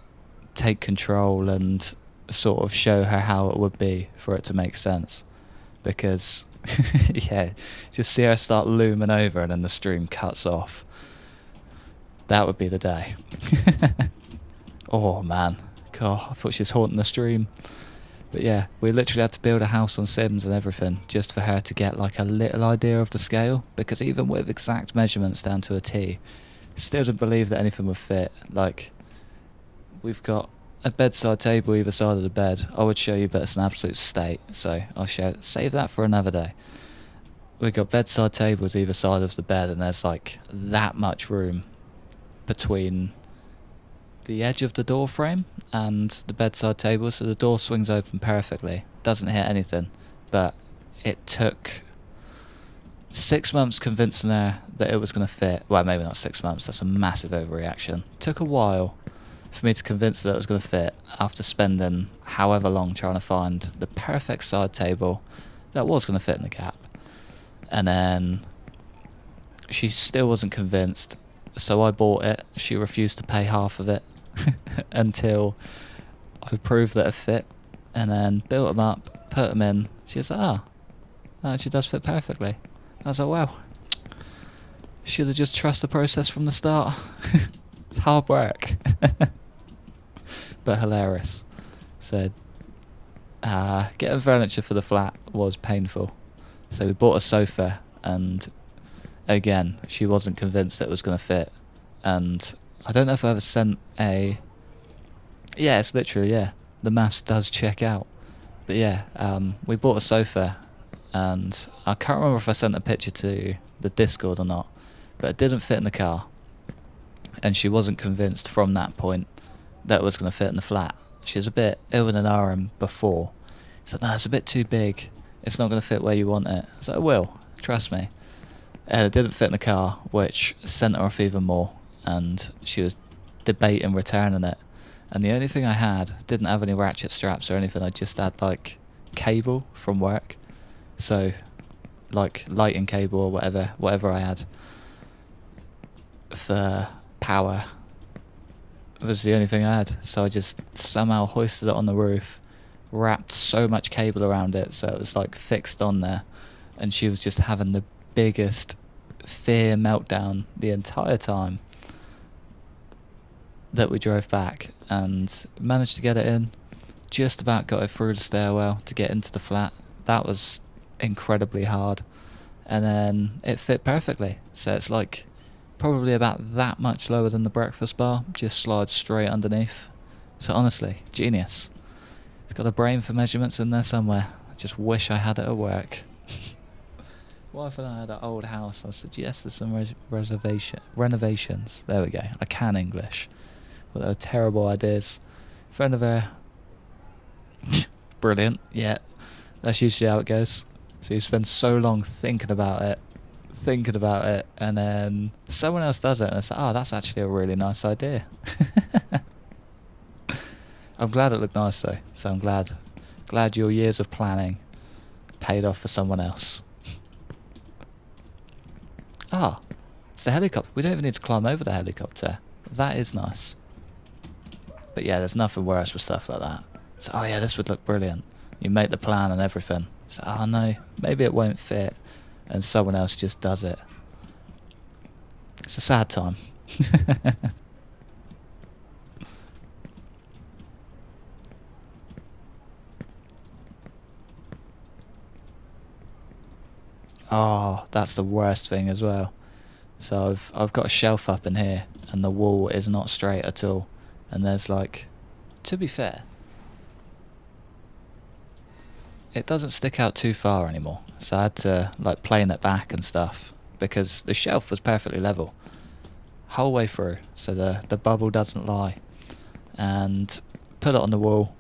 take control and sort of show her how it would be for it to make sense. Because, yeah, just see her start looming over and then the stream cuts off. That would be the day. Oh man, God, I thought she was haunting the stream. But yeah, we literally had to build a house on Sims and everything just for her to get like a little idea of the scale, because even with exact measurements down to a T, still didn't believe that anything would fit. Like, we've got a bedside table either side of the bed. I would show you, but it's an absolute state, so I'll save that for another day. We've got bedside tables either side of the bed, and there's like that much room between the edge of the door frame and the bedside table, so the door swings open perfectly, doesn't hit anything. But it took 6 months convincing her that it was going to fit. Well, maybe not 6 months, that's a massive overreaction. Took a while for me to convince her that it was going to fit, after spending however long trying to find the perfect side table that was going to fit in the gap. And then she still wasn't convinced, so I bought it. She refused to pay half of it until I proved that it fit, and then built them up, put them in. She was like, oh, no, she does fit perfectly. I was like, well, should have just trusted the process from the start. It's hard work. But hilarious. So getting furniture for the flat was painful. So we bought a sofa, and again, she wasn't convinced that it was going to fit. And I don't know if I ever sent a... Yeah, it's literally, yeah, the maths does check out. But yeah, we bought a sofa, and I can't remember if I sent a picture to the Discord or not, but it didn't fit in the car. And she wasn't convinced from that point that it was going to fit in the flat. She was a bit ill in an arm before. She said, no, it's a bit too big. It's not going to fit where you want it. I said, it will, trust me. It didn't fit in the car, which sent her off even more. And she was debating returning it. And the only thing I had didn't have any ratchet straps or anything. I just had like cable from work. So like lighting cable or whatever I had for power was the only thing I had. So I just somehow hoisted it on the roof, wrapped so much cable around it so it was like fixed on there, and she was just having the biggest fear meltdown the entire time that we drove back, and managed to get it in, just about got it through the stairwell to get into the flat. That was incredibly hard, and then it fit perfectly. So it's like probably about that much lower than the breakfast bar, just slides straight underneath. So honestly, genius. It's got a brain for measurements in there somewhere. I just wish I had it at work. Wife and I had an old house. I suggested some renovations. There we go. I can English. But they were terrible ideas. Friend of her. Brilliant. Yeah. That's usually how it goes. So you spend so long thinking about it, and then someone else does it, and it's like, oh, that's actually a really nice idea. I'm glad it looked nice though, so I'm glad your years of planning paid off for someone else. Ah, it's the helicopter. We don't even need to climb over the helicopter. That is nice. But yeah, there's nothing worse with stuff like that. So, oh yeah, this would look brilliant. You make the plan and everything. So, oh no, maybe it won't fit. And someone else just does it. It's a sad time. Oh, that's the worst thing as well. So I've got a shelf up in here, and the wall is not straight at all. And there's like, to be fair, it doesn't stick out too far anymore. So I had to like plane it back and stuff, because the shelf was perfectly level whole way through, so the bubble doesn't lie. And put it on the wall.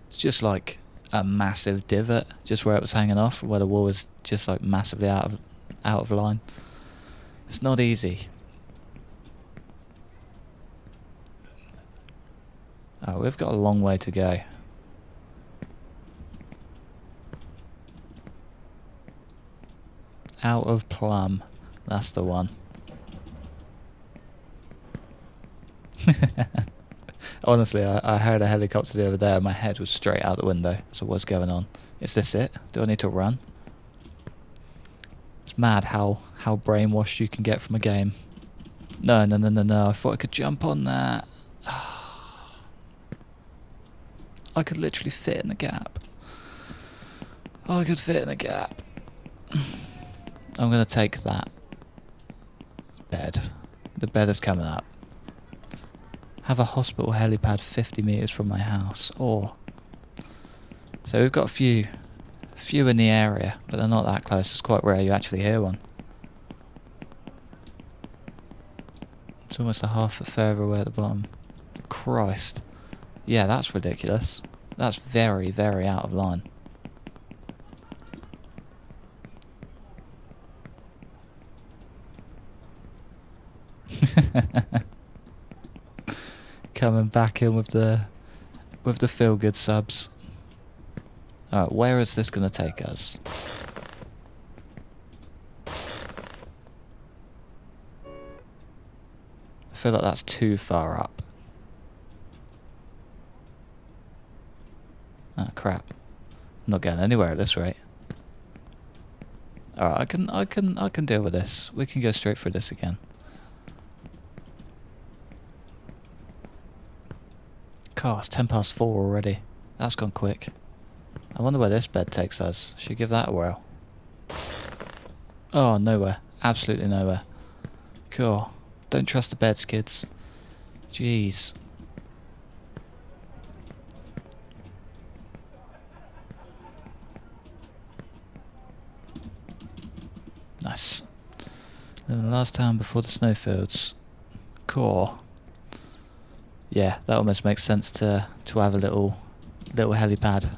It's just like a massive divot just where it was hanging off, where the wall was just like massively out of line. It's not easy. Oh, we've got a long way to go. Out of plum. That's the one. Honestly, I heard a helicopter the other day and my head was straight out the window. So what's going on? Is this it? Do I need to run? It's mad how brainwashed you can get from a game. No, no, no, no, no. I thought I could jump on that. I could literally fit in the gap. Oh, I could fit in the gap. I'm going to take that bed. The bed is coming up. Have a hospital helipad 50 metres from my house. Or... So we've got a few in the area, but they're not that close. It's quite rare you actually hear one. It's almost a half foot further away at the bottom. Christ. Yeah, that's ridiculous. That's very, very out of line. Coming back in with the feel good subs. Alright, where is this gonna take us? I feel like that's too far up. Ah, crap. I'm not getting anywhere at this rate. Alright, I can deal with this. We can go straight through this again. God, it's 4:10 already. That's gone quick. I wonder where this bed takes us. Should we give that a whirl? Oh, nowhere. Absolutely nowhere. Cool. Don't trust the beds, kids. Jeez. Nice. Living the last town before the snowfields. Cool. Yeah, that almost makes sense to have a little helipad.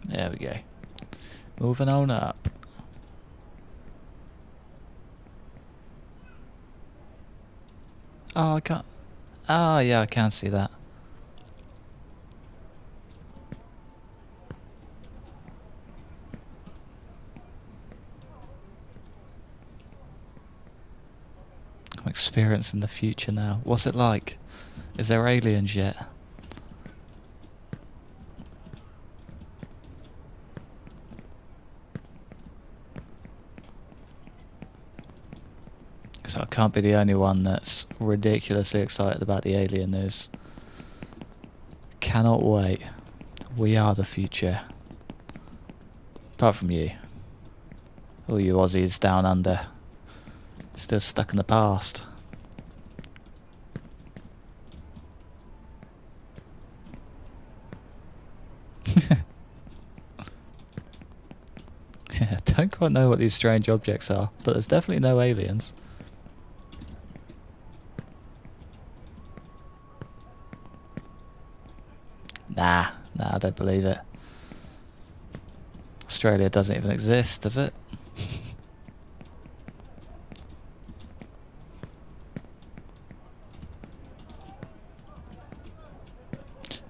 There we go. Moving on up. Oh, I can't. Oh, yeah, I can see that. I'm experiencing the future now. What's it like? Is there aliens yet? So I can't be the only one that's ridiculously excited about the alien news. Cannot wait. We are the future. Apart from you. All you Aussies down under. Still stuck in the past. Yeah, don't quite know what these strange objects are, but there's definitely no aliens. Nah, I don't believe it. Australia doesn't even exist, does it?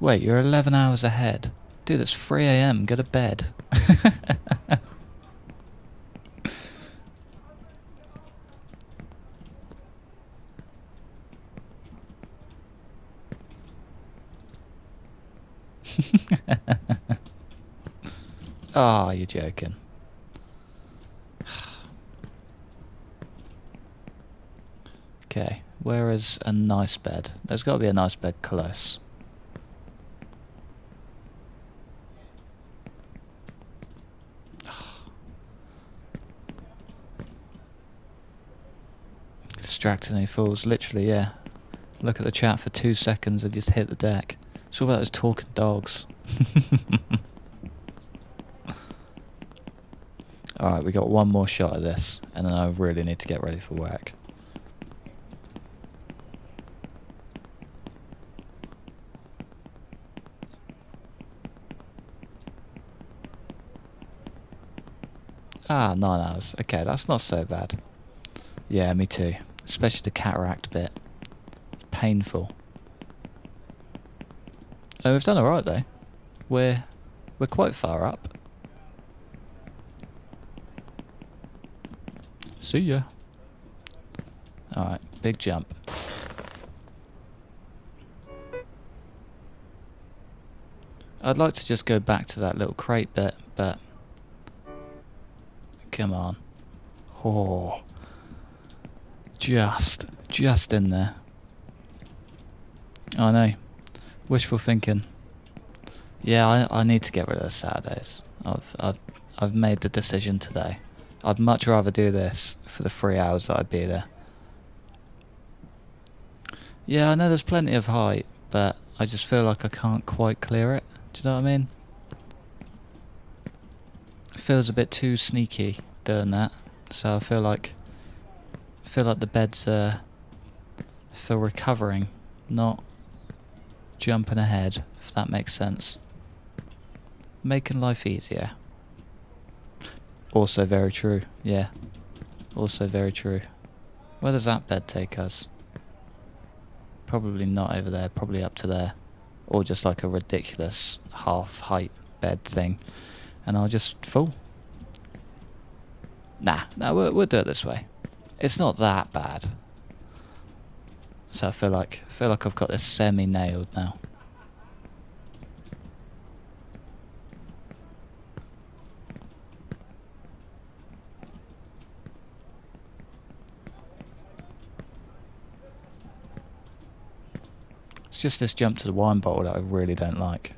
Wait, you're 11 hours ahead. Dude, it's 3 AM, go to bed. Oh, you're joking. Okay, where is a nice bed? There's got to be a nice bed close. Distracting fools, literally, yeah. Look at the chat for 2 seconds and just hit the deck. It's all about those talking dogs. Alright, we got one more shot of this, and then I really need to get ready for work. Ah, 9 hours. Okay, that's not so bad. Yeah, me too. Especially the cataract bit. It's painful. Oh, we've done alright though. We're quite far up. See ya. Alright, big jump. I'd like to just go back to that little crate bit, but... Come on. Oh. Just in there. I know. Wishful thinking. Yeah, I need to get rid of the Saturdays. I've made the decision today. I'd much rather do this for the 3 hours that I'd be there. Yeah, I know there's plenty of height, but I just feel like I can't quite clear it. Do you know what I mean? It feels a bit too sneaky doing that, so I feel like the bed's for recovering, not jumping ahead, if that makes sense. Making life easier. Also very true, yeah. Also very true. Where does that bed take us? Probably not over there, probably up to there. Or just like a ridiculous half-height bed thing. And I'll just fall. Nah, we'll do it this way. It's not that bad. So I feel like I've got this semi-nailed now. It's just this jump to the wine bottle that I really don't like.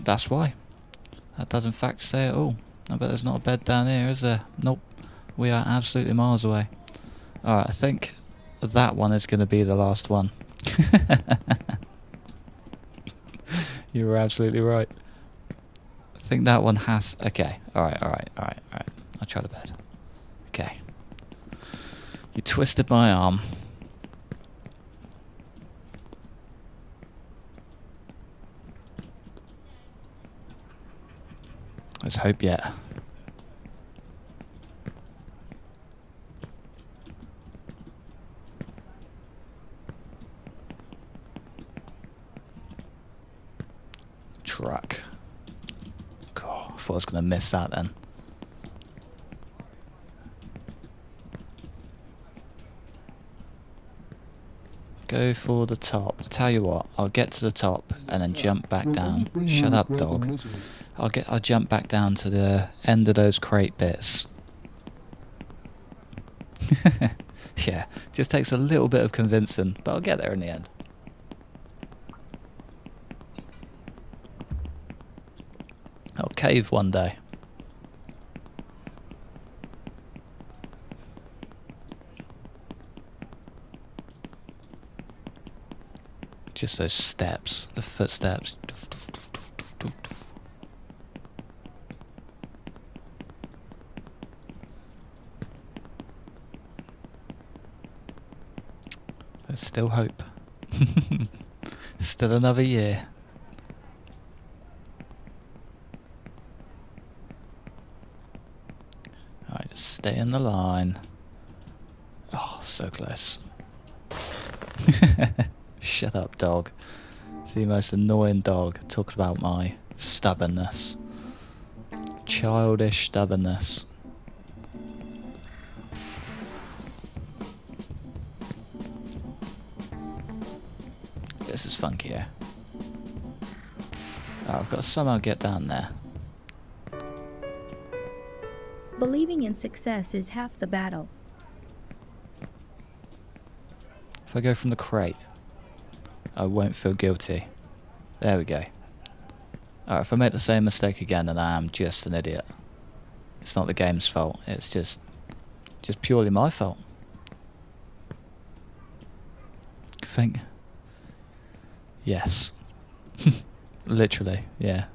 That's why. That does in fact say it all. I bet there's not a bed down here, is there? Nope. We are absolutely miles away. Alright, I think that one is going to be the last one. You were absolutely right. I think that one has... Okay. Alright. I'll try the bed. Okay. You twisted my arm. Let's hope, yeah. Truck. God, I thought I was going to miss that then. Go for the top. I tell you what, I'll get to the top and then jump back down. Shut up, dog. I'll jump back down to the end of those crate bits. Yeah, just takes a little bit of convincing, but I'll get there in the end. I'll cave one day. Just those steps, the footsteps. There's still hope. Still another year. Alright, just stay in the line. Oh, so close. Shut up, dog. It's the most annoying dog talking about my stubbornness. Childish stubbornness. This is funkier. Oh, I've got to somehow get down there. Believing in success is half the battle. If I go from the crate, I won't feel guilty. There we go. Alright, if I make the same mistake again, then I am just an idiot. It's not the game's fault, it's just purely my fault. I think... Yes. Literally, yeah.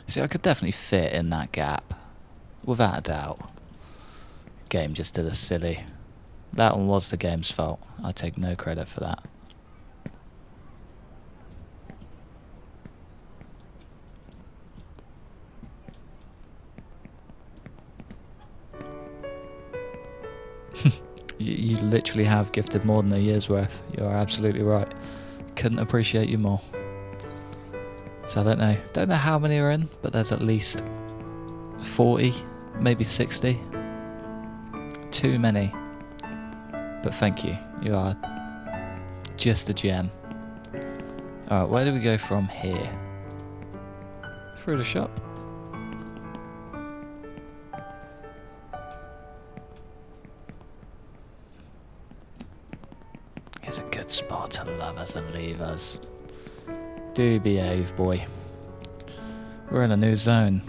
See, I could definitely fit in that gap. Without a doubt. Game just did a silly. That one was the game's fault. I take no credit for that. literally have gifted more than a year's worth. You're absolutely right. Couldn't appreciate you more. So I don't know how many are in, but there's at least 40, maybe 60. Too many. But thank you. You are just a gem. Alright, where do we go from here? Through the shop. Here's a good spot to love us and leave us. Do behave, boy. We're in a new zone.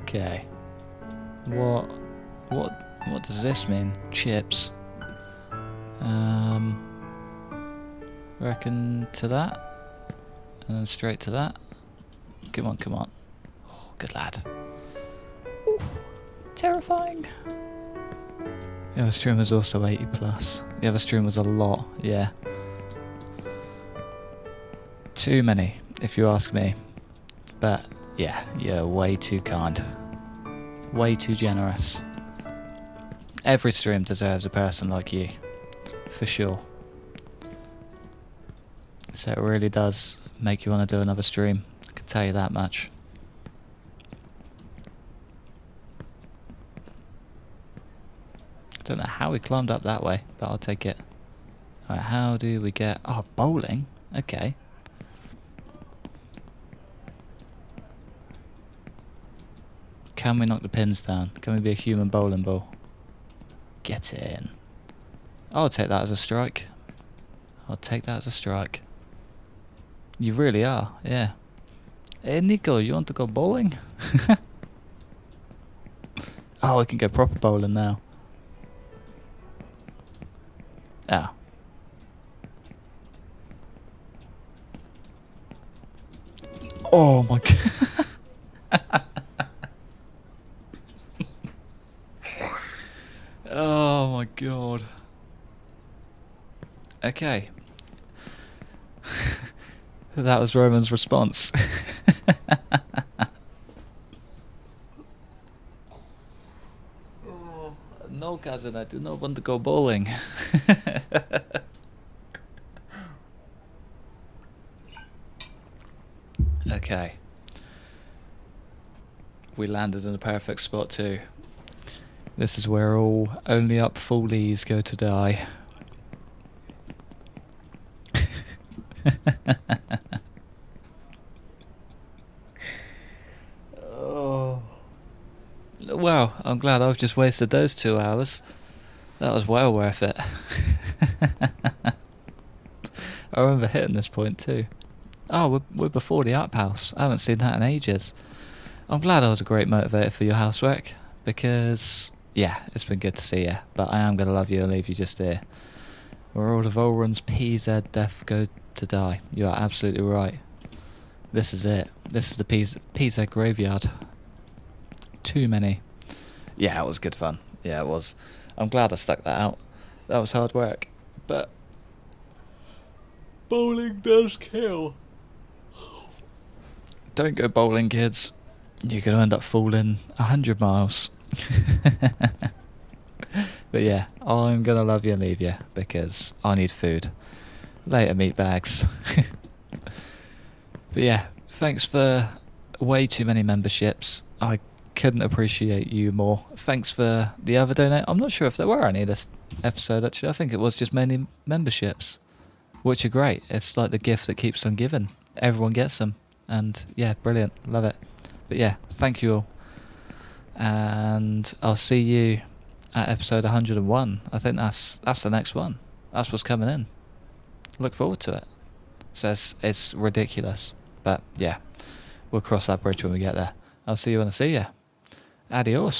Okay. What does this mean? Chips. Reckon to that, and then straight to that. Come on, come on. Oh, good lad. Ooh, terrifying. The other stream was also 80 plus. The other stream was a lot, yeah. Too many, if you ask me. But yeah, you're way too kind. Way too generous. Every stream deserves a person like you. For sure. So it really does make you want to do another stream. I can tell you that much. I don't know how we climbed up that way, but I'll take it. Alright, how do we get... Oh, bowling? Okay. Can we knock the pins down? Can we be a human bowling ball? Get in. I'll take that as a strike. I'll take that as a strike. You really are, yeah. Hey Nico, you want to go bowling? Oh, we can go proper bowling now. Oh. Oh my god. Oh my god. Okay. That was Roman's response. Oh, no, cousin, I do not want to go bowling. Okay. We landed in a perfect spot too. This is where all only up foolies go to die. Oh. Wow, I'm glad I've just wasted those 2 hours. That was well worth it. I remember hitting this point too. Oh, we're before the up house. I haven't seen that in ages. I'm glad I was a great motivator for your housework, because, yeah, it's been good to see you, but I am going to love you and leave you just here. Where all of Olrun's PZ death go to die. You are absolutely right. This is it. This is the PZ graveyard. Too many. Yeah, it was good fun. Yeah, it was. I'm glad I stuck that out. That was hard work. But bowling does kill. Don't go bowling, kids. You're going to end up falling 100 miles. But yeah, I'm going to love you and leave you, because I need food. Later, meatbags. But yeah, thanks for way too many memberships. I couldn't appreciate you more. Thanks for the other donate. I'm not sure if there were any this episode, actually. I think it was just mainly memberships, which are great. It's like the gift that keeps on giving. Everyone gets them. And yeah, brilliant. Love it. But yeah, thank you all. And I'll see you at episode 101. I think that's the next one. That's what's coming in. Look forward to it. So it's ridiculous. But yeah, we'll cross that bridge when we get there. I'll see you when I see you. Adios.